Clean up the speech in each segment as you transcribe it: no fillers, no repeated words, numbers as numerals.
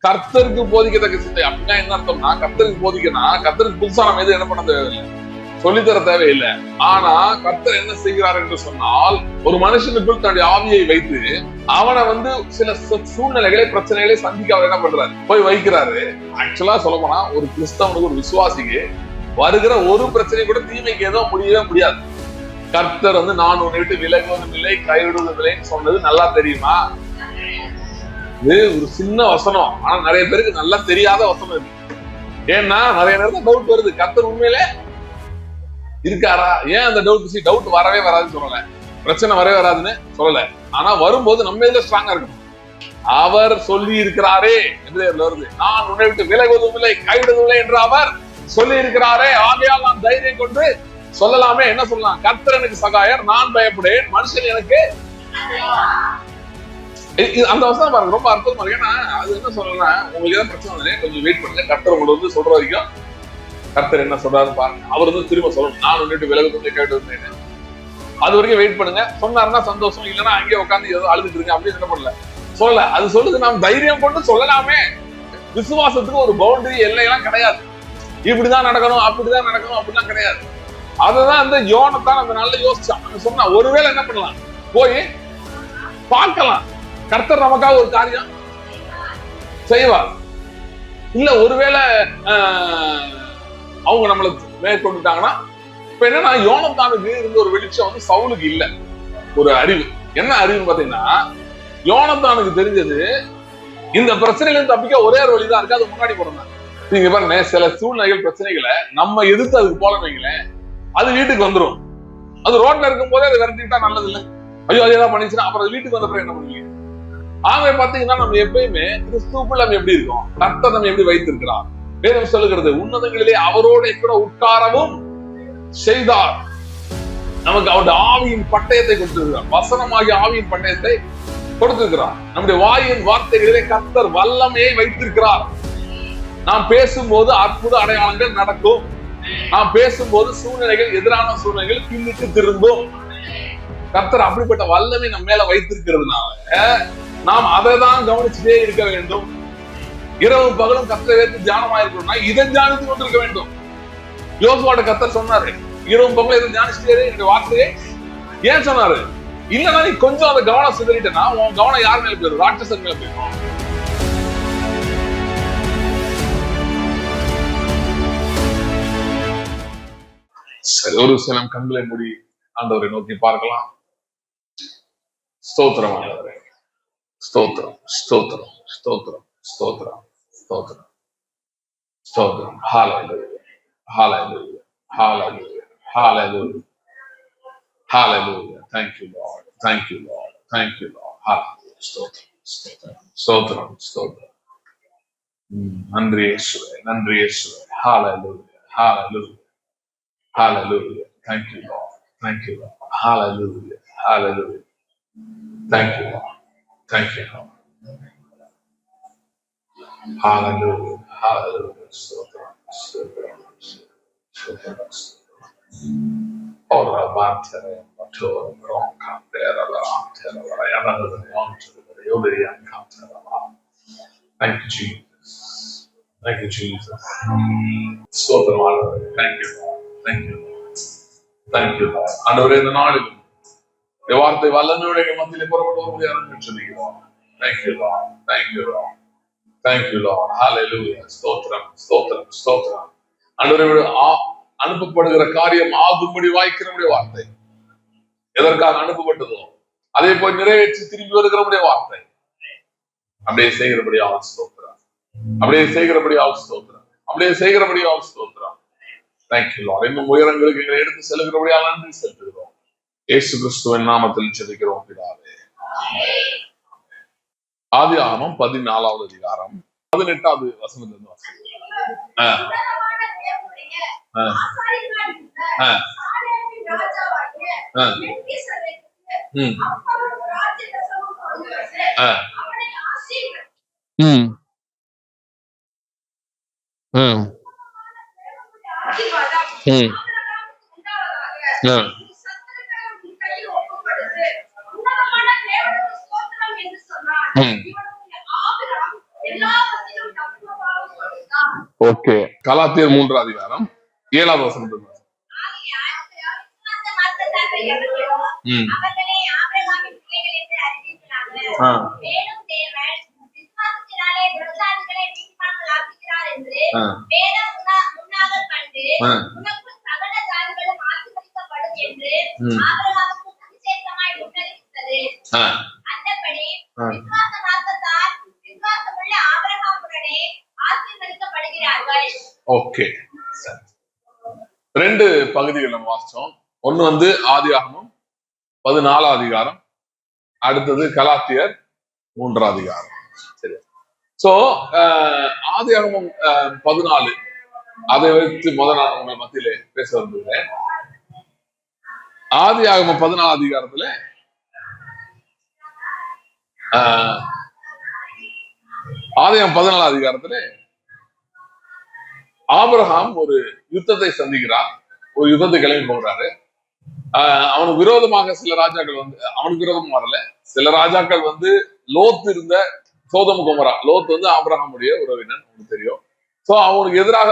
கர்த்தருக்கு போதிக்கத்தக்க சிந்தை அப்படின்னா என்ன அர்த்தம்னா, கர்த்தருக்கு போதிக்கணும், கர்த்தருக்கு புதுசா நம்ம எதுவும் என்ன பண்ண தேவையில்லை, சொல்லித்தர தேவையில்லை. ஆனா கர்த்தர் என்ன செய்கிறார் என்று சொன்னால், ஒரு மனுஷனுக்குள் தன்னுடைய ஆவியை வைத்து அவனை சில சூழ்நிலைகளை பிரச்சனைகளை சந்திக்க அவர் என்ன பண்றாரு, போய் வைக்கிறாரு. ஆக்சுவலா சொல்ல போனா ஒரு கிறிஸ்தவனுக்கு, ஒரு விசுவாசிக்கு வருகிற ஒரு பிரச்சனை கூட தீமைக்கு ஏதோ முடியவே முடியாது. கர்த்தர் நான் உன்னை விட்டு விலகுவதும் இல்லை கைவிடுவதும் இல்லைன்னு சொன்னது நல்லா தெரியுமா? இது ஒரு சின்ன வசனம், ஆனா நிறைய பேருக்கு நல்லா தெரியாத வசனம் இருக்கு. ஏன்னா நிறைய நேரத்துல டவுட் வருது, கர்த்தர் உண்மையிலே இருக்காரா? ஏன் அந்த டவுட் வரவே வராதுன்னு சொல்லல, பிரச்சனை வரவே வராதுன்னு சொல்லல. ஆனா வரும்போது நம்ம இதுல ஸ்ட்ராங்கா இருக்கணும். அவர் சொல்லி இருக்கிறாரே என்று வருது, நான் உன்னை விட்டு விலகுவதும் இல்லை கைவிடுவதும் இல்லை என்று அவர் சொல்லி இருக்கிறாரே, ஆகையால் நான் தைரியம் கொண்டு சொல்லலாமே. என்ன சொல்லலாம்? கர்த்தர் எனக்கு சகாயர், நான் பயப்படேன், மனுஷன் எனக்கு. அந்த வசனம் பாருங்க, ரொம்ப அர்த்தமா இருக்கு. ஏன்னா அது என்ன சொல்றேன்னா, உங்களுக்கு ஏதாவது பிரச்சனை இல்லை, கொஞ்சம் வெயிட் பண்ணுங்க, கர்த்தர் உங்களுக்கு சொல்ற வரைக்கும் கர்த்தர் என்ன சொல்றாருன்னு பாருங்க. அவர் திரும்ப சொல்லணும், நான் உன்னிட்டு விலகுவதும் கேட்டு அது வரைக்கும் வெயிட் பண்ணுங்க. சொன்னாருன்னா சந்தோஷம், இல்லைன்னா அங்கேயே உட்காந்து ஏதோ அழுதுட்டு இருங்க அப்படின்னு என்ன பண்ணல சொல்லல. அது சொல்லுது, நாம் தைரியம் கொண்டு சொல்லலாமே. விசுவாசத்துக்கு ஒரு பவுண்டரி எல்லையெல்லாம் கிடையாது. இப்படிதான் நடக்கணும், அப்படிதான் நடக்கணும் அப்படிலாம் கிடையாது. அததான் யோனத்தான் அந்த நாள்ல யோசிச்சான். சொன்னா ஒருவேளை என்ன பண்ணலாம், போய் பார்க்கலாம், கர்த்தர் நமக்காக ஒரு காரியம் செய்வார். இல்ல ஒருவேளை அவங்க நம்மளை மேற்கொண்டுட்டாங்கன்னா, இப்ப என்னன்னா யோனத்தானுக்கு இருந்த ஒரு வெளிச்சம் சவுலுக்கு இல்ல. ஒரு அறிவு, என்ன அறிவுன்னு பாத்தீங்கன்னா, யோனத்தானுக்கு தெரிஞ்சது இந்த பிரச்சனையில இருந்து தப்பிக்க ஒரே ஒரு வழிதான் இருக்கு, அது முன்னாடி போறோம். நீங்க பாருங்க, சில சூழ்நிலைகள் பிரச்சனைகளை நம்ம எதிர்த்து அதுக்கு போல வைங்களேன், அது வீட்டுக்கு வந்துடும். அது ரோட்ல இருக்கும் போதே அதை விரட்டிட்டா நல்லது இல்லை. ஐயோ அதேதான் பண்ணிச்சுன்னா அப்புறம் வீட்டுக்கு வந்த பிறகு என்ன பண்ணுவீங்க? ஆகவே பாத்தீங்கன்னா, நம்ம எப்பயுமே கிறிஸ்துவுக்குள்ள நம்ம எப்படி இருக்கோம், கர்த்தர் நம்ம எப்படி வைத்திருக்கிறார். வேதம் சொல்லுகிறது, உன்னதங்களிலே அவரோட கூட உட்காரவும் செய்தார். நமக்கு அவருடைய ஆவியின் பட்டயத்தை கொடுத்திருக்கிறார், வசனமாகிய ஆவியின் பட்டயத்தை கொடுத்திருக்கிறார். நம்முடைய வாயின் வார்த்தைகளிலே கர்த்தர் வல்லமையை வைத்திருக்கிறார். நாம் பேசும்போது அற்புத அடையாளங்கள் நடக்கும். நாம் பேசும்போது சூழ்நிலைகள், எதிரான சூழ்நிலைகள் பின்னிட்டு திரும்பும். கர்த்தர் அப்படிப்பட்ட வல்லமை நம்ம மேல வைத்திருக்கிறதுனால நாம் அதை தான் கவனிச்சுட்டே இருக்க வேண்டும். இரவு பகலும் கர்த்தரை வைத்து தியானமா இருக்கணும்னா இதை தியானித்து கொண்டிருக்க வேண்டும். யோசுவாட்ட கர்த்தர் சொன்னாரு, இரவு பகலும் இதை தியானிச்சுட்டே இந்த வார்த்தையை ஏன் சொன்னாரு? இல்லைன்னா நீ கொஞ்சம் அந்த கவனம் சிதறிட்டனா உன் கவனம் யார் மேல போயிடும்? ராட்சசன் மேல போயிடும். சரி, ஒரு சிலம் கண்களை மூடி ஆண்டவரை நோக்கி பார்க்கலாம். ஸ்தோத்திரம் ஆண்டவரே, ஸ்தோத்திரம் ஸ்தோத்திரம் ஸ்தோத்திரம் ஸ்தோத்திரம் ஸ்தோத்திரம் ஸ்தோத்திரம். ஹல்லேலூயா ஹல்லேலூயா ஹல்லேலூயா ஹல்லேலூயா ஹல்லேலூயா. Thank you Lord, thank you Lord, thank you Lord. ஹல்லேலூயா. ஸ்தோத்திரம் ஸ்தோத்திரம் ஸ்தோத்திரம் ஸ்தோத்திரம். நன்றி இயேசுவே, நன்றி இயேசுவே. ஹல்லேலூயா ஹல்லேலூயா ஹல்லேலூயா. Thank you Lord, thank you Lord. Hallelujah hallelujah. Thank you Lord, thank you Lord. Hallelujah hallelujah. Stotram stotram stotram. Ora battere motor bronca dera la antera la yana the onto yoberian counter. Thank you Jesus, thank you Jesus. Stotram. Thank you Lord, thank you Lord, thank you Lord. ஆண்டவரே, இந்த நாளிலும் வார்த்தை வல்லமையுடைய மத்தியிலே புறப்பட்டு வருவதை சொல்லுகிறோம். Thank you Lord, thank you Lord, thank you Lord. Hallelujah. ஸ்தோத்திரம் ஸ்தோத்திரம் ஸ்தோத்திரம். ஆண்டவரே, அனுப்பப்படுகிற காரியம் ஆகும்படி வாய்க்கிறவுடைய வார்த்தை எதற்காக அனுப்பப்பட்டதோ அதே போய் நிறைவேற்றி திரும்பி வருகிறவுடைய வார்த்தை அப்படியே செய்கிறபடியாக ஸ்தோத்திரம், அப்படியே செய்கிறபடியாக ஸ்தோத்திரம், அப்படியே செய்கிறபடியாக ஸ்தோத்திரம். Thank you Lord. இன்னும் உயரங்களுக்கு எங்களை எடுத்து செல்கிறபடியாக நன்றி செலுத்துகிறோம். இயேசு கிறிஸ்துவின் நாமத்தில் ஜெபிக்கிறோம் பிதாவே. ஆதியாகமம் 14வது அதிகாரம் 18வது வசனத்திலிருந்து வாசிக்கிறோம். ஓகே, கலாத்தியர் 3:7. ஓகே, ரெண்டு பகுதிகள் நம்ம வாசிச்சோம். ஒண்ணு வந்து ஆதியாகமம் 14 அடுத்தது கலாத்தியர் 3 சரி. சோ ஆதியாகமம் 14 அதை வைத்து முதல் நான் உங்கள் மத்தியிலே பேச விரும்புகிறேன். ஆதியாகமம் 14 ஆதியாகமம் 14 ஆபிரகாம் ஒரு யுத்தத்தை சந்திக்கிறார். ஒரு யுத்தத்தை கிளம்பி போகிறாரு. அவனுக்கு விரோதமாக சில ராஜாக்கள் வந்து, அவனுக்கு விரோதம் வரல, சில ராஜாக்கள் வந்து லோத் இருந்த சோதோம் கொமோரா, லோத் வந்து ஆபிரகாமுடைய உறவினன், உங்களுக்கு தெரியும். சோ அவனுக்கு எதிராக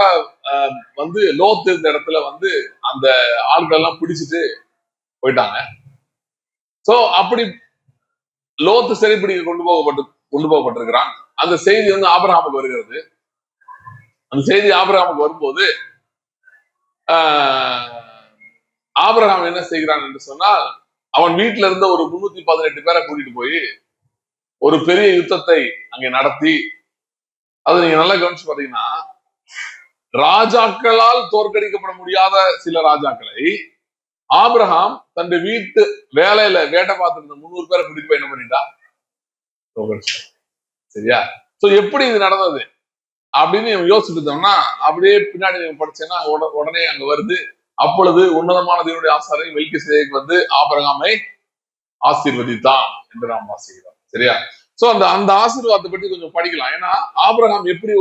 வந்து லோத் இருந்த இடத்துல வந்து அந்த ஆட்கள் எல்லாம் பிடிச்சிட்டு போயிட்டாங்க. சோ அப்படி லோத்து சிறைப்பிடிக்க கொண்டு போகப்பட்டிருக்கிறான். அந்த செய்தி வந்து ஆபிரகாமுக்கு வருகிறது. அந்த செய்தி ஆபிரகாமுக்கு வரும்போது ஆபிரகாம் என்ன செய்கிறான் என்று சொன்னால், அவன் வீட்டுல இருந்த ஒரு 318 பேரை கூட்டிட்டு போய் ஒரு பெரிய யுத்தத்தை அங்கே நடத்தி, அது நீங்க நல்லா கவனிச்சு பாத்தீங்கன்னா, ராஜாக்களால் தோற்கடிக்கப்பட முடியாத சில ராஜாக்களை ஆபிரகாம் தன்னுடைய வீட்டு வேலையில வேட்டை பார்த்திருந்த 300 பேரை கூட்டிட்டு போய் என்ன பண்ணிட்டா, தோற்கடிச்சான். சரியா? சோ எப்படி இது நடந்தது அப்படின்னு யோசிச்சுட்டு இருந்தோம்னா, அப்படியே பின்னாடி படிச்சேன்னா உடனே அங்க வருது, அப்பொழுது உன்னதமான தேவனுடைய ஆசாரியர் மெல்கிசேதேக்கு வந்து ஆபிரகாமை ஆசீர்வதித்தான் என்று நாம் வாசிக்கிறோம். சரியா? சோ அந்த ஆசீர்வாதத்தை பற்றி கொஞ்சம் படிக்கலாம். ஏன்னா ஆபிரகாம் எப்படி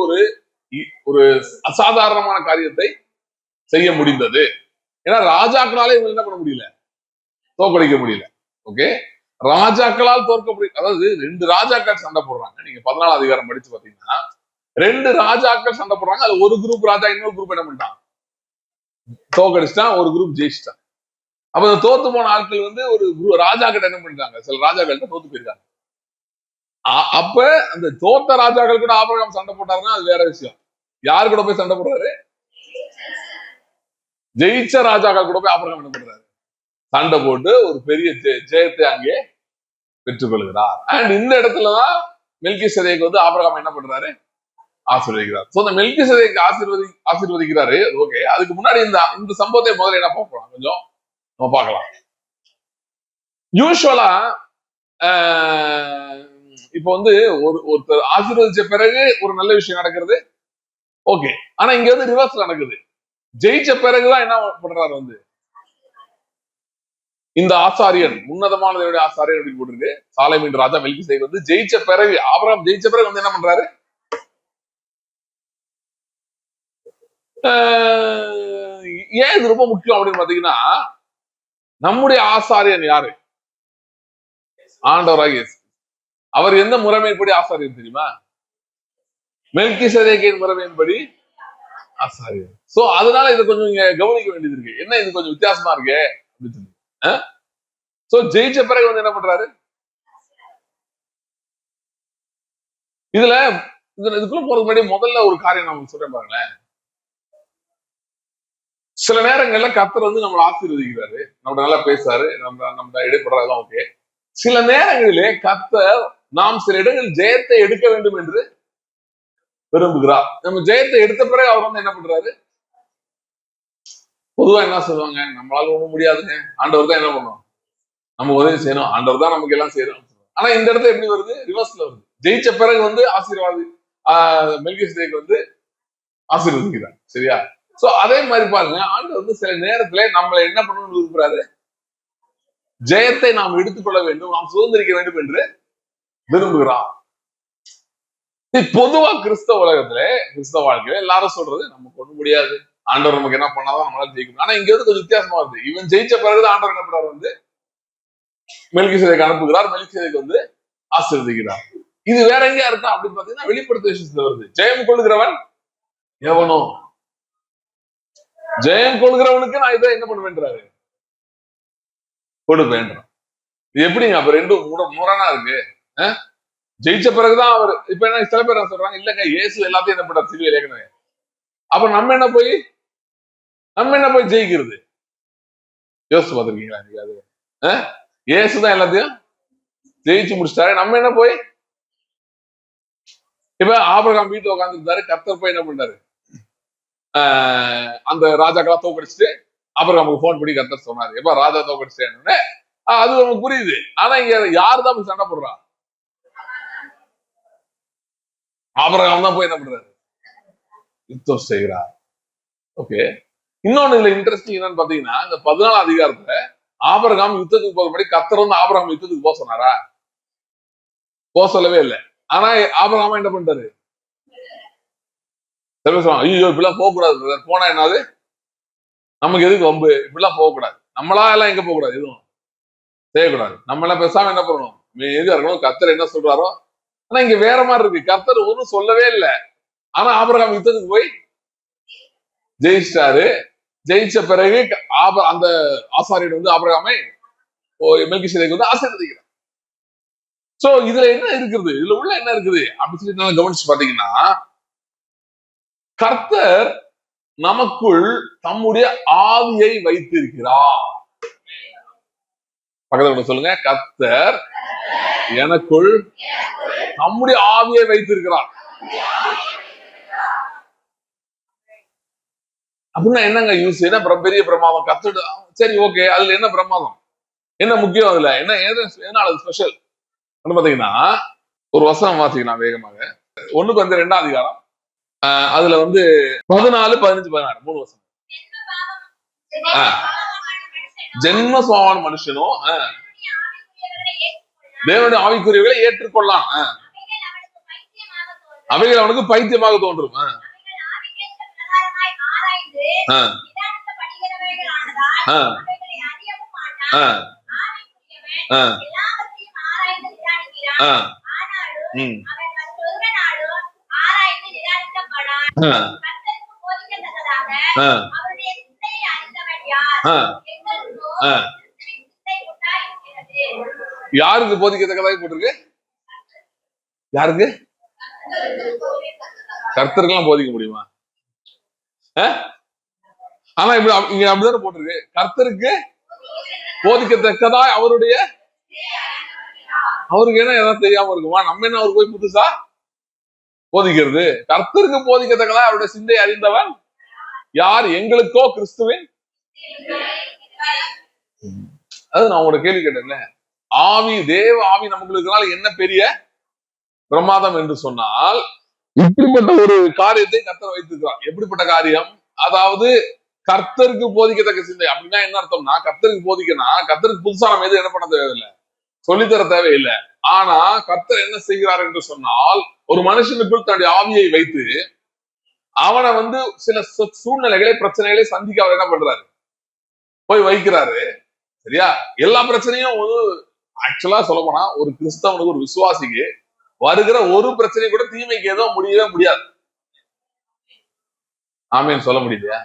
ஒரு அசாதாரணமான காரியத்தை செய்ய முடிந்தது. ஏன்னா ராஜாக்களாலே இவங்க என்ன பண்ண முடியல, தோற்கடிக்க முடியல. ஓகே, ராஜாக்களால் அதாவது 2 ராஜாக்கள் சண்டை போடுறாங்க. நீங்க 14 படிச்சு பாத்தீங்கன்னா 2 ராஜாக்கள் சண்டை போடுறாங்க. அது ஒரு குரூப் ராஜா இன்னொரு குரூப் என்ன பண்ணிட்டான், தோக்கடிச்சிட்டான், ஒரு குரூப் ஜெயிச்சிட்டான். அப்ப அந்த தோத்து போன ஆட்கள் வந்து ஒரு ராஜா கிட்ட என்ன பண்ணிட்டாங்க, சில ராஜாக்கள்கிட்ட தோத்து போயிருக்காங்க. அப்ப அந்த தோத்த ராஜாக்கள் கூட ஆபிரகாம் சண்டை போட்டாருன்னா அது வேற விஷயம். யாரு கூட போய் சண்டை போடுறாரு, ஜெயிச்ச ராஜாக்கள் கூட போய் ஆபிரகாம் என்ன பண்றாரு, சண்டை போட்டு ஒரு பெரிய ஜெயத்தை அங்கே பெற்றுக் கொள்கிறார். அண்ட் இந்த இடத்துலதான் மெல்கிசேதேக்கு வந்து ஆபிரகாம் என்ன பண்றாரு, ஆசீர்வதிக்கிறார். சோ அந்த மெல்கிசேதேக்கு ஆசீர்வதிக்கிறாரு. ஓகே, அதுக்கு முன்னாடி இந்த சம்பவத்தை முதல்ல என்ன பார்க்கலாம், கொஞ்சம் நம்ம பார்க்கலாம். யூஸ்வலா இப்ப வந்து ஒருத்தர் ஆசீர்வதிச்ச பிறகு ஒரு நல்ல விஷயம் நடக்கிறது. ஓகே, ஆனா இங்க வந்து ரிவர்ஸ் நடக்குது. ஜெயிச்ச பிறகுதான் என்ன பண்றாரு வந்து இந்த ஆசாரியன், உன்னதமான தேவனுடைய ஆசாரியன் அப்படின்னு போட்டிருக்கு. சாலேமின் ராஜா மெல்கிசேதேக்கு வந்து ஜெயிச்ச பிறகு, ஆபிரகாம் ஜெயிச்ச பிறகு வந்து என்ன பண்றாரு, ஏன் இது ரொம்ப முக்கியம் அப்படின்னு பாத்தீங்கன்னா, நம்முடைய ஆசாரியன் யாரு, ஆண்டவராகிய இயேசு. அவர் எந்த முறைமைப்படி ஆசாரியன் தெரியுமா, மெல்கிசேதேக்கின் முறைமையின்படி ஆசாரியன். சோ அதனால இதை கொஞ்சம் நீங்க கவனிக்க வேண்டியது இருக்கு. என்ன இது கொஞ்சம் வித்தியாசமா இருக்கு அப்படின்னு சொல்லி. சோ ஜெயிச்ச பிறகு வந்து என்ன பண்றாரு, இதுக்குள்ள போறதுக்கு முன்னாடி முதல்ல ஒரு காரியம் நான் சொல்றேன் பாருங்களேன். சில நேரங்கள்ல கர்த்தர் வந்து நம்மளை ஆசீர்வதிக்கிறாரு, நம்ம நல்லா பேசுறாரு, நம்ம இடைப்படுறதெல்லாம் ஓகே. சில நேரங்களிலே கர்த்தர் நாம் சில இடங்களில் ஜெயத்தை எடுக்க வேண்டும் என்று விரும்புகிறார். நம்ம ஜெயத்தை எடுத்த பிறகு அவர் வந்து என்ன பண்றாரு, பொதுவா என்ன சொல்லுவாங்க, நம்மளால ஒண்ணும் முடியாதுங்க, ஆண்டவர் தான் என்ன பண்ணுவோம், நம்ம உதவி செய்யணும், ஆண்டவர் தான் நமக்கு எல்லாம் செய்யணும். ஆனா இந்த இடத்துல எப்படி வருது, ரிவர்ஸ்ல வருது. ஜெயிச்ச பிறகு வந்து ஆசீர்வாதி மெல்கிசேதேக்கு வந்து ஆசீர்வதிக்கிறார். சரியா? சோ அதே மாதிரி பாருங்க, ஆண்டவர் வந்து சில நேரத்துல நம்மளை என்ன பண்ணணும்னு விரும்புறாரு, ஜெயத்தை நாம் எடுத்துக்கொள்ள வேண்டும், நாம் சுதந்திரிக்க வேண்டும் என்று விரும்புகிறார். பொதுவா கிறிஸ்தவ உலகத்துல, கிறிஸ்தவ வாழ்க்கையில எல்லாரும் சொல்றது நமக்கு ஒண்ணும் முடியாது, ஆண்டவர் நமக்கு என்ன பண்ணாதான் நம்மளால ஜெயிக்கணும். ஆனா இங்க வந்து கொஞ்சம் வித்தியாசமா வருது. இவன் ஜெயிச்ச பிறகுதான் ஆண்டவர் என்ன பண்றாரு வந்து மெல்கிசேதேக்கு அனுப்புகிறார், மெல்கிசேதேக்கு வந்து ஆசீர்வதிக்கிறார். இது வேற எங்கேயா இருக்கா அப்படின்னு பாத்தீங்கன்னா வெளிப்படுத்த விசேஷத்துல வருது. ஜெயம் கொள்ளுகிறவன் எவனோ ஜெயம் கொள்கிறவனுக்கு நான் இதை என்ன பண்ணுவேன்றாரு, கொடுப்பேன்றான். இது எப்படிங்க அப்ப ரெண்டும் முரணா இருக்கு? ஜெயிச்ச பிறகுதான் அவர் இப்ப என்ன சில பேர் சொல்றாங்க, இல்லங்க இயேசு எல்லாத்தையும் என்ன பண்றாரு சிலுவையில் ஏற்கனவே, அப்ப நம்ம என்ன போய் ஜெயிக்கிறது? யோசிச்சு பார்த்திருக்கீங்களா நீங்க? அது இயேசுதான் எல்லாத்தையும் ஜெயிச்சு முடிச்சிட்டாரு, நம்ம என்ன போய்? இப்ப ஆபிரகாம் வீட்டுல உட்காந்துருந்தாரு, கர்த்தர் போய் என்ன பண்றாரு, அந்த ராஜாக்களா தோக்கடிச்சுட்டு ஆபிரகாமுக்கு போன் பண்ணி கர்த்தர் சொன்னாரு, எப்ப ராஜா தோக்கடிச்சேன்னு. அது நமக்கு புரியுது. ஆனா இங்க யாருதான் சண்டை போடுறா? ஆபிரகாம் தான் போய் என்ன பண்றாரு, யுத்தம் செய்கிறார். ஓகே, இன்னொன்னு இதுல இன்ட்ரெஸ்டிங் என்னன்னு பாத்தீங்கன்னா, இந்த 14 அதிகாரத்துல ஆபிரகாம் யுத்தத்துக்கு போகும்படி கர்த்தர் வந்து ஆபிரகாம் யுத்தத்துக்கு போக சொன்னாரா? போக சொல்லவே இல்லை. ஆனா ஆபிரகாம் என்ன பண்றாரு, ஐயோ இப்படிலாம் போக கூடாது, போனா என்னது நமக்கு எதுக்கு வம்பு, இப்படிலாம் போகக்கூடாது, நம்மளா எல்லாம் எங்க போக கூடாது, எதுவும் செய்யக்கூடாது, நம்ம எல்லாம் பேசாம என்ன பண்ணணும், எதுவும் இருக்கணும், கர்த்தர் என்ன சொல்றாரோ. ஆனா இங்க வேற மாதிரி இருக்கு, கர்த்தர் ஒன்றும் சொல்லவே இல்லை. ஆனா ஆபிரகாம் யுத்தத்துக்கு போய் ஜெயிச்சிட்டாரு. ஜெயிச்ச பிறகு அந்த ஆசாரியர் வந்து ஆபிரகாமை மெல்கிசேதேக்கு வந்து ஆசீர்வதிக்கிறார். சோ இதுல என்ன இருக்குது, இதுல உள்ள என்ன இருக்குது அப்படின்னு சொல்லி கவனிச்சு பாத்தீங்கன்னா, கர்த்தர் நமக்குள் தம்முடைய ஆவியை வைத்திருக்கிறார். பக்கத்துல சொல்லுங்க, கர்த்தர் எனக்குள் நம்முடைய ஆவியை வைத்திருக்கிறார். அப்படின்னா என்னங்க யூஸ், என்ன பெரிய பிரமாதம்? கத்துட்டு சரி ஓகே, அதுல என்ன பிரமாதம், என்ன முக்கியம், அதுல என்ன எதனால அது ஸ்பெஷல் பாத்தீங்கன்னா, ஒரு வசனம் வாசிக்கலாம் வேகமாக. 1 அதிகாரம், அதுல வந்து 14, 15, 16 3 வசனம். ஜென்ம சுவாவான மனுஷனும் தேவனுடைய ஆவிக்குரியவர்களை ஏற்றுக்கொள்ளலாம், அவைகள் அவனுக்கு பைத்தியமாக தோன்றும். யாருக்கு போதிக்கத்தக்கதாக போட்டிருக்கு? யாருக்கு? கர்த்தருக்கெல்லாம் போதிக்க முடியுமா? ஆனா இப்படி இங்க அப்படிதான் போட்டிருக்கு, கர்த்தருக்கு போதிக்கத்தக்கதா அவருக்கு என்ன ஏதாவது தெரியாம இருக்குமா? நம்ம என்ன அவருக்கு போய் புதுசா போதிக்கிறது? கர்த்தருக்கு போதிக்கத்தக்கதா அவருடைய சிந்தை அறிந்தவன் யார்? எங்களுக்கோ கிறிஸ்துவின். அது நான் உங்களோட கேள்வி கேட்டேன்ல, ஆவி, தேவ ஆவி நமக்கு என்ன பெரிய பிரமாதம் என்று சொன்னால், இப்படிப்பட்ட ஒரு காரியத்தை கர்த்தர் வைத்திருக்கிறார். எப்படிப்பட்ட காரியம்? அதாவது கர்த்தருக்கு போதிக்கத்தக்க சிந்தை. அப்படின்னா என்ன அர்த்தம்னா, கர்த்தருக்கு போதிக்கணும், கர்த்தருக்கு புதுசா நம்ம எதுவும் என்ன பண்ண தேவையில்லை, சொல்லித்தர தேவையில்லை. ஆனா கர்த்தர் என்ன செய்கிறார் என்று சொன்னால், ஒரு மனுஷனுக்குள் தன்னுடைய ஆவியை வைத்து அவனை வந்து சில சூழ்நிலைகளை, பிரச்சனைகளை சந்திக்க அவர் என்ன பண்றாரு, போய் வைக்கிறாரு. சரியா? எல்லா பிரச்சனையும் ஆக்சுவலா சொல்ல போனா, ஒரு கிறிஸ்தவனுக்கு, ஒரு விசுவாசிக்கு வருகிற ஒரு பிரச்சனை கூட தீமைக்கு ஏதோ முடியவே முடியாது. ஆமேன்னு சொல்ல முடியலையா?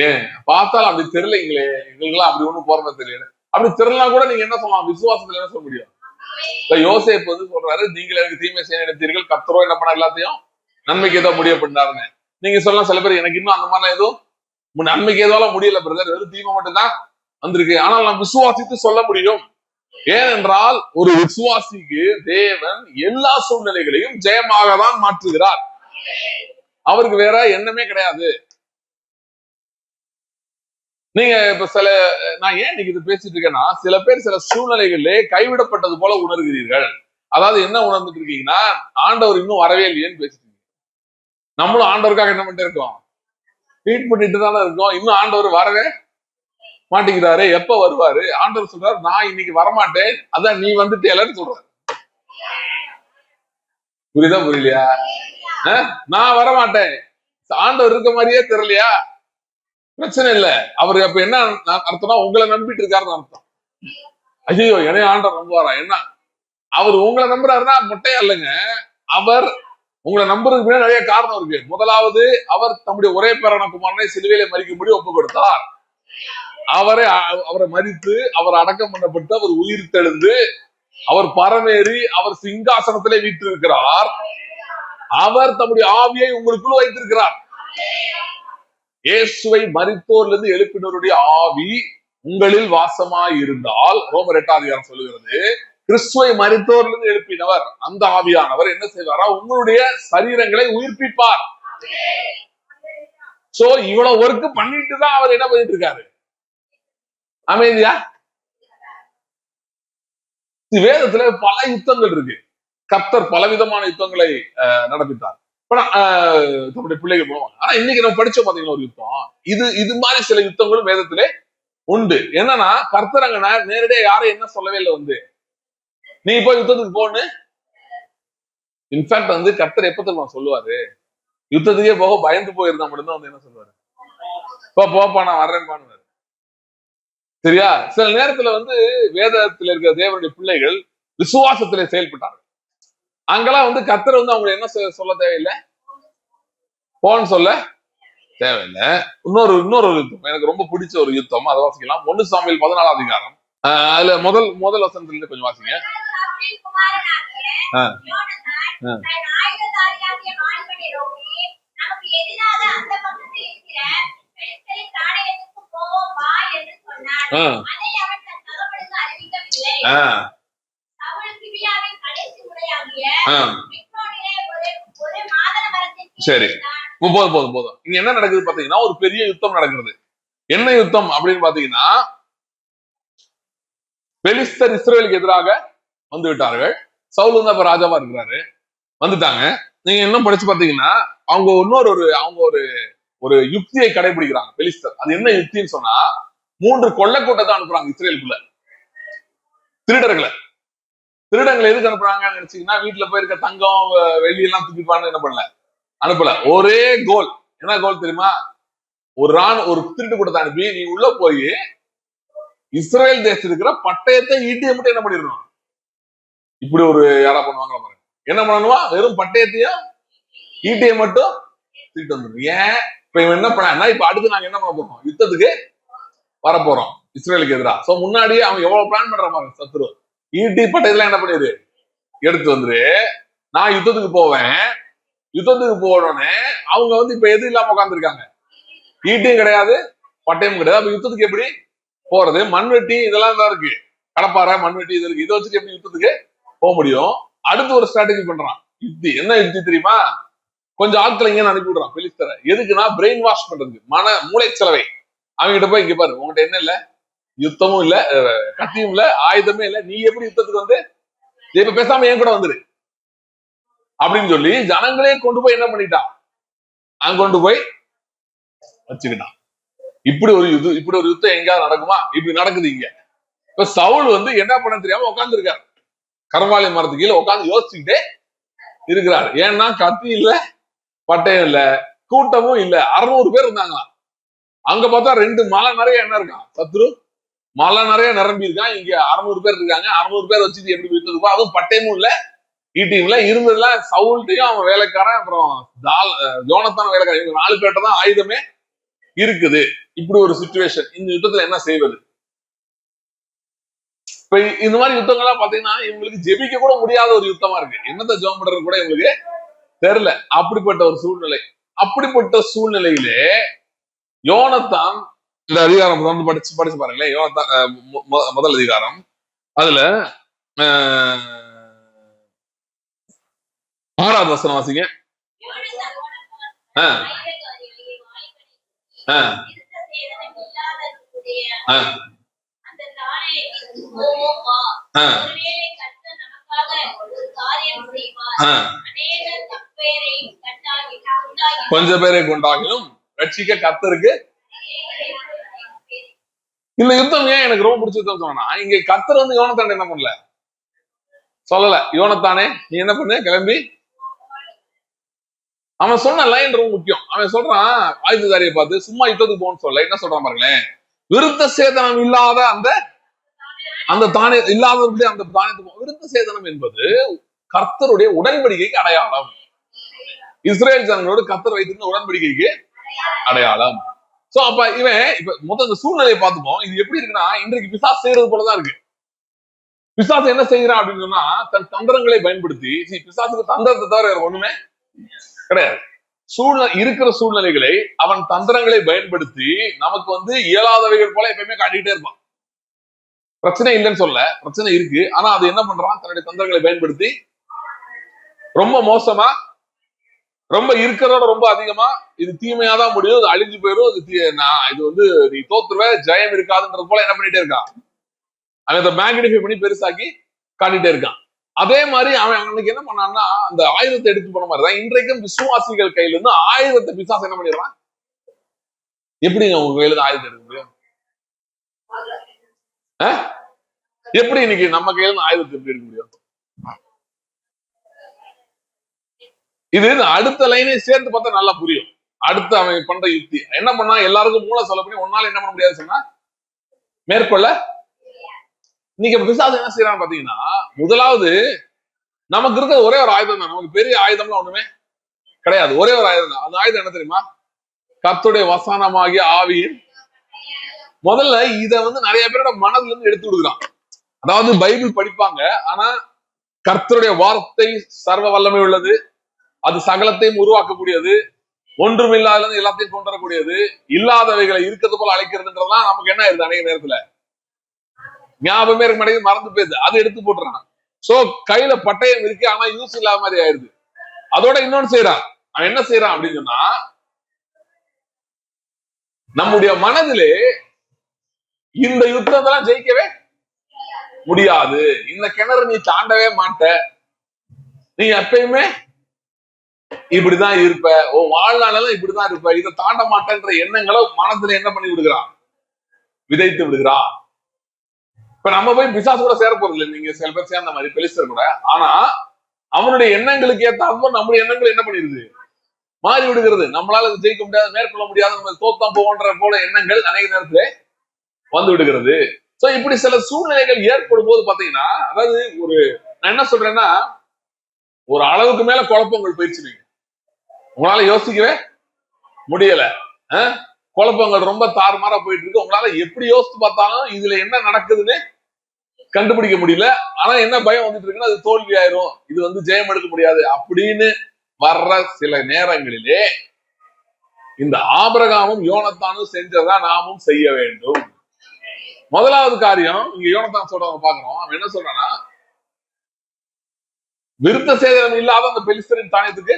ஏன் பார்த்தாலும் அப்படி தெரியலைங்களே, எங்களுக்கெல்லாம் அப்படி ஒண்ணும் போறது தெரியல. அப்படி தெரியலாம் கூட நீங்க என்ன சொல்லலாம், விசுவாசத்துல என்ன சொல்ல முடியும்? இப்ப யோசேப்பு வந்து சொல்றாரு, நீங்கள் எனக்கு தீமை செய்ய நினைத்தீர்கள், கர்த்தரோ என்ன பண்ண எல்லாத்தையும் நன்மைக்கு ஏதோ முடிய பண்ணாருன்னு. நீங்க சொல்லலாம், சில பேர் எனக்கு இன்னும் அந்த மாதிரிலாம் எதுவும் நன்மைக்கு ஏதோ முடியல பிரதர், வெறும் தீமை மட்டும் தான் வந்திருக்கு. ஆனால் நான் விசுவாசித்து சொல்ல முடியும். ஏனென்றால் ஒரு விசுவாசிக்கு தேவன் எல்லா சூழ்நிலைகளையும் ஜெயமாக தான் மாற்றுகிறார். அவருக்கு வேற எண்ணமே கிடையாது. நீங்க இப்ப நான் ஏன் இன்னைக்கு இது பேசிட்டு இருக்கேன்னா, சில பேர் சில சூழ்நிலைகளிலே கைவிடப்பட்டது போல உணர்கிறீர்கள். அதாவது என்ன உணர்ந்துட்டு இருக்கீங்கன்னா, ஆண்டவர் இன்னும் வரவே இல்லையேன்னு பேசிட்டு இருக்கீங்க. நம்மளும் ஆண்டவருக்காக என்ன பண்ணிட்டு இருக்கோம், ட்ரீட் பண்ணிட்டு தானே இருக்கோம். இன்னும் ஆண்டவர் வரவே மாட்டேங்கிறாரு, எப்ப வருவாரு? ஆண்டவர் சொல்றாரு, நான் இன்னைக்கு வரமாட்டேன், அதான் நீ வந்துட்டேலன்னு சொல்றாரு. புரியுதா புரியலையா? நான் வரமாட்டேன், ஆண்டவர் இருக்க மாதிரியே தெரியலையா? பிரச்சனை இல்ல. அவரு அப்ப என்ன அர்த்தம்னா, உங்களை நம்பிட்டு இருக்காருன்னு அர்த்தம். ஐயோ என்னைய ஆண்டவர் நம்புவாரா? என்ன அவர் உங்களை நம்புறாருன்னா மொட்டையா இல்லைங்க. அவர் உங்களை நம்புறதுக்கு பின்னாடி நிறைய காரணம் இருக்கு. முதலாவது, அவர் தம்முடைய ஒரே பேரான குமாரனை சிலுவையிலே மரிக்கும்படி ஒப்பு கொடுத்தார். அவரை மரித்து, அவர் அடக்கம் பண்ணப்பட்டு, அவர் உயிர் தெழுந்து, அவர் பரமேறி, அவர் சிங்காசனத்திலே வீற்றிருக்கிறார். அவர் தம்முடைய ஆவியை உங்களுக்குள் வைத்திருக்கிறார். இயேசுவை மரித்தோரிலிருந்து எழுப்பினருடைய ஆவி உங்களில் வாசமாய் இருந்தால், ரோமர் 8ஆம் அதிகாரம் சொல்லுகிறது, கிறிஸ்துவை மரித்தோரிலிருந்து எழுப்பினவர் அந்த ஆவியானவர் என்ன செய்வாரா? உங்களுடைய சரீரங்களை உயிர்ப்பிப்பார். சோ இவ்வளவு ஒர்க் பண்ணிட்டு தான் அவர் என்ன பண்ணிட்டு இருக்காரு? அமைதியா? வேதத்துல பல யுத்தங்கள் இருக்கு. கர்த்தர் பலவிதமான யுத்தங்களை நடப்பித்தார். நம்முடைய பிள்ளைகள் போவாங்க. ஆனா இன்னைக்கு நம்ம படிச்சோம் பாத்தீங்கன்னா ஒரு யுத்தம், இது மாதிரி சில யுத்தங்களும் வேதத்திலே உண்டு. என்னன்னா, கர்த்தர் அங்க நேரடியா யாரும் என்ன சொல்லவே இல்லை, நீ போய் யுத்தத்துக்கு போன்னு. இன்ஃபேக்ட் கர்த்தர் எப்ப தெரியுமா சொல்லுவாரு? யுத்தத்துக்கே போக பயந்து போயிருந்தா மட்டும்தான் என்ன சொல்லுவாரு? போப்பா நான் வர்றேன்பான்னு. சரியா? சில நேரத்துல வேதத்துல இருக்கிற தேவனுடைய பிள்ளைகள் விசுவாசத்திலே செயல்பட்டாங்க. அங்கெல்லாம் கர்த்தர் அவங்க என்ன சொல்ல தேவையில்லை, போன்னு சொல்ல தேவையில்லை. இன்னொரு யுத்தம் எனக்கு ரொம்ப பிடிச்ச ஒரு யுத்தம், அதை வாசிக்கலாம். 1 சாமுவேல் 14ஆம் அதிகாரம். அதுல முதல் வசனத்துல இருந்து கொஞ்சம் வாசிங்க. சரி, போதும். இங்க என்ன நடக்குது பாத்தீங்கன்னா, ஒரு பெரிய யுத்தம் நடக்கிறது. என்ன யுத்தம் அப்படின்னு பாத்தீங்கன்னா, பெலிஸ்தர் இஸ்ரவேலுக்கு எதிராக வந்து விட்டார்கள். சவுல் அப்ப ராஜாவா இருக்கிறாரு, வந்துட்டாங்க. நீங்க இன்னும் படிச்சு பாத்தீங்கன்னா, அவங்க ஒரு யுக்தியை கடைபிடிக்கிறாங்க பெலிஸ்தர். அது என்ன யுக்தின்னு சொன்னா, 3 கொள்ளை கூட்டத்தை அனுப்புறாங்க இஸ்ரேலுக்குள்ள. திருடங்களை எதுக்கு அனுப்புறாங்கன்னு நினைச்சீங்கன்னா, வீட்டுல போயிருக்க தங்கம் வெள்ளி எல்லாம் தூக்கிப்பான்னு என்ன பண்ணல, அனுப்பல. ஒரே கோல். என்ன கோல் தெரியுமா? ஒரு திருட்டு கூட்டத்தை அனுப்பி, நீ உள்ள போய் இஸ்ரேல் தேசத்தில் இருக்கிற பட்டயத்தை ஈட்டியை மட்டும் என்ன பண்ணிடணும். இப்படி ஒரு யாரா பண்ணுவாங்க பாருங்க. என்ன பண்ணணுமா? வெறும் பட்டயத்தையும் ஈட்டியை மட்டும் தூக்கிட்டு வந்துடும். ஏன்? இப்ப இவன் என்ன பண்ணா, இப்ப அடுத்து நாங்க என்ன பண்ண போறோம்? யுத்தத்துக்கு வரப்போறோம் இஸ்ரேலுக்கு எதிராக. சோ முன்னாடியே அவன் எவ்வளவு பிளான் பண்ற மாதிரி, சத்ரு ஈட்டி பட்டயத்துல என்ன பண்ணிடு, எடுத்து வந்துரு, நான் யுத்தத்துக்கு போவேன். யுத்தத்துக்கு போனோடனே அவங்க இப்ப எது இல்லாம உட்காந்துருக்காங்க, ஈட்டியும் கிடையாது, பட்டயமும் கிடையாது. அப்ப யுத்தத்துக்கு எப்படி போறது? மண்வெட்டி இதெல்லாம் தான் இருக்கு, கடப்பாறை மண்வெட்டி இது இருக்கு. இதை வச்சுட்டு எப்படி யுத்தத்துக்கு போக முடியும்? அடுத்து ஒரு ஸ்ட்ராட்டஜி பண்றான். யுக்தி என்ன யுக்தி தெரியுமா? கொஞ்சம் ஆட்களை இங்க அனுப்பி விடுறான் பெலிஸ்தரை. எதுக்குன்னா, பிரெயின் வாஷ் பண்றதுக்கு, மூளை செலவை. அவங்க கிட்ட போய், இங்க பாரு, உங்ககிட்ட என்ன இல்ல, யுத்தமும் இல்ல, கத்தியும் இல்ல, ஆயுதமே இல்ல, நீ எப்படி யுத்தத்துக்கு இப்ப பேசாம என் கூட வந்துரு அப்படின்னு சொல்லி ஜனங்களே கொண்டு போய் என்ன பண்ணிட்டான், அங்க கொண்டு போய் வச்சுக்கிட்டான். இப்படி ஒரு யுத்தம் எங்கேயாவது நடக்குமா? இப்படி நடக்குது இங்க. இப்ப சவுல் என்ன பண்ண தெரியாம உட்கார்ந்து இருக்காரு, கருவாலி மரத்து கீழே உட்காந்து யோசிச்சுக்கிட்டே இருக்கிறார். ஏன்னா கத்தி இல்ல, பட்டயம் இல்ல, கூட்டமும் இல்ல. 600 பேர் இருந்தாங்களாம். அங்க பார்த்தா 2 மலை நிறைய என்ன இருக்கான், சத்ரு மலை நிறைய நிரம்பி இருக்கான். இங்க 600 பேர் இருக்காங்க. 600 பேர் வச்சுட்டு எப்படி போயிட்டு, அதுவும் பட்டயமும் இல்ல, ஈட்டியும் இல்ல. இருந்ததுலாம் சவுல்ட்டையும் அவன் வேலைக்காரன், அப்புறம் யோனத்தான் வேலைக்காரன், இவங்க 4 பேர்ட்ட தான் ஆயுதமே இருக்குது. இப்படி ஒரு சிச்சுவேஷன். இந்த யுத்தத்துல என்ன செய்வது? இப்ப இந்த மாதிரி யுத்தங்கள்லாம் பாத்தீங்கன்னா, இவங்களுக்கு ஜெபிக்க கூட முடியாத ஒரு யுத்தமா இருக்கு. என்னத்த ஜெபம் பண்றது கூட இவங்களுக்கு தெரியல. அப்படிப்பட்ட ஒரு சூழ்நிலை. அப்படிப்பட்ட சூழ்நிலையிலே யோனத்தான், இந்த அதிகாரம் படிச்சு பாருங்களேன். யோனத்தான் முதல் அதிகாரம், அதுல 6வது வசனம் வாசிங்க. கொஞ்சம் பேரை கொண்டாகிலும் ரட்சிக்க கர்த்தருக்கு. இந்த யுத்தம் ஏன் எனக்கு ரொம்ப பிடிச்ச யுத்தம் சொன்னா, இங்க கர்த்தர் யோனத்தான் என்ன பண்ணல, சொல்லல, யோனத்தானே நீ என்ன பண்ணு, கிளம்பி. அவன் சொன்ன லைன் ரொம்ப முக்கியம். அவன் சொல்றான், ஆயுததாரியை பார்த்து சும்மா யுத்தத்துக்கு போகணும்னு சொல்ல, என்ன சொல்றான் பாருங்களேன், விருத்த சேதனம் இல்லாத அந்த தானே இல்லாதவர்களுடைய அந்த தானியத்துக்கு. விருத்த சேதனம் என்பது கர்த்தருடைய உடன்படிக்கைக்கு அடையாளம். இஸ்ரேல் ஜனங்களோடு கர்த்தர் வைத்திருந்த உடன்படிக்கைக்கு அடையாளம். சோ அப்ப இவன் இப்ப மொத்தம் இந்த சூழ்நிலையை பார்த்துப்போம். இது எப்படி இருக்குன்னா, இன்றைக்கு பிசாசு செய்யறது போலதான் இருக்கு. பிசாசு என்ன செய்யறான் அப்படின்னு சொன்னா, தன் தந்திரங்களை பயன்படுத்தி, பிசாசுக்கு தந்திரத்தை தவிர வேற ஒண்ணுமே கிடையாது. இருக்கிற சூழ்நிலைகளை அவன் தந்திரங்களை பயன்படுத்தி நமக்கு இயலாதவைகள் போல எப்பயுமே காட்டிக்கிட்டே இருப்பான். பிரச்சனை இல்லைன்னு சொல்ல, பிரச்சனை இருக்கு. ஆனா அது என்ன பண்றான், தன்னுடைய தந்திரங்களை பயன்படுத்தி ரொம்ப மோசமா, ரொம்ப இருக்கிறதோட ரொம்ப அதிகமா, இது தீமையாதான் முடியும், இது அழிஞ்சு போயிடும், இது நீ தோத்துருவ, ஜெயம் இருக்காதுன்றது போல என்ன பண்ணிட்டே இருக்கான். அவன் அதை மேக்னிஃபை பண்ணி பெருசாக்கி காட்டிட்டே இருக்கான். அதே மாதிரி அவன் அன்னைக்கு என்ன பண்ணான்னா, அந்த ஆயுதத்தை எடுத்து போன மாதிரிதான் இன்றைக்கும் விசுவாசிகள் கையில இருந்து ஆயுதத்தை பிசாசு என்ன பண்ணிடுறான். எப்படிங்க உங்க கையில இருந்து ஆயுதம் எடுக்க முடியும்? எப்படி இன்னைக்கு நம்ம கையில இருந்து ஆயுதத்தை எப்படி எடுக்க முடியும்? இது அடுத்த லைனை சேர்த்து பார்த்தா நல்லா புரியும். அடுத்து அவன் பண்ற யுக்தி என்ன பண்ணா, எல்லாருக்கும் மூளை சொல்ல பண்ணி ஒன்னால என்ன பண்ண முடியாது சொன்னா மேற்கொள்ள. இன்னைக்கு பிசாசு என்ன செய்யறான்னு பாத்தீங்கன்னா, முதலாவது நமக்கு இருக்க ஒரே ஒரு ஆயுதம் தான். நமக்கு பெரிய ஆயுதம்லாம் ஒண்ணுமே கிடையாது, ஒரே ஒரு ஆயுதம் தான். அந்த ஆயுதம் என்ன தெரியுமா? கர்த்தருடைய வசனமாகிய ஆவியின். முதல்ல இத நிறைய பேரோட மனதுல இருந்து எடுத்து விடுகிறான். அதாவது பைபிள் படிப்பாங்க, ஆனா கர்த்தருடைய வார்த்தை சர்வ வல்லமை உள்ளது, அது சகலத்தையும் உருவாக்கக்கூடியது, ஒன்றுமில்லாத எல்லாத்தையும் கொண்டு வரக்கூடியது, இல்லாதவைகளை இருக்கிறது போல அழைக்கிறதுன்றதுலாம் நமக்கு என்ன ஆயிருது, அநேக நேரத்துல ஞாபகமே இருக்க மாட்டேங்குது, மறந்து போயிருது. அதை எடுத்து போட்டுறான். சோ கையில பட்டயம் இருக்கு, ஆனா யூஸ் இல்லாத மாதிரி ஆயிருது. அதோட இன்னொன்னு செய்யறான். அவன் என்ன செய்யறான் அப்படின்னு சொன்னா, நம்முடைய மனதிலே இந்த யுத்தத்தெல்லாம் ஜெயிக்கவே முடியாது, இந்த கிணறு நீ தாண்டவே மாட்ட, நீ எப்பயுமே இப்படிதான் இருப்ப, உன் வாழ்நாளெல்லாம் இப்படிதான் இருப்ப, இதை தாண்ட மாட்டேன்ற எண்ணங்களை மனதுல என்ன பண்ணி விடுகிறான், விதைத்து விடுகிறான். இப்ப நம்ம போய் பிசாசு கூட சேர போறது இல்லை, நீங்க சில பேர் சேர்ந்த மாதிரி பெலிஸ்தர் கூட. ஆனா அவனுடைய எண்ணங்களுக்கு ஏத்தாப்போ நம்முடைய எண்ணங்கள் என்ன பண்ணிருது, மாறி விடுகிறது. நம்மளால ஜெயிக்க முடியாது, மேற்கொள்ள முடியாது, நம்ம தோத்தம் போன்ற போல எண்ணங்கள் அநேக நேரத்துல வந்து விடுகிறது. சோ இப்படி சில சூழ்நிலைகள் ஏற்படும் போது பாத்தீங்கன்னா, அதாவது நான் என்ன சொல்றேன்னா, ஒரு அளவுக்கு மேல குழப்பங்கள் போயிடுச்சு, நீங்க உங்களால யோசிக்கவே முடியல, குழப்பங்கள் ரொம்ப தாறுமாறா போயிட்டு இருக்கு. உங்களால எப்படி யோசித்து பார்த்தாலும் இதுல என்ன நடக்குதுன்னு கண்டுபிடிக்க முடியல. ஆனா என்ன பயம் வந்துட்டு இருக்குன்னா, அது தோல்வி ஆயிரும், இது ஜெயம் எடுக்க முடியாது அப்படின்னு வர்ற சில நேரங்களிலே இந்த ஆபிரகாமும் யோனத்தானும் செஞ்சதா நாமும் செய்ய வேண்டும். முதலாவது காரியம் இங்க யோனத்தான் சொல்றவங்க பாக்குறோம். அவன் என்ன சொல்றான்னா, விருத்த சேதனம் இல்லாத அந்த பெலிஸ்தரின் தானியத்துக்கு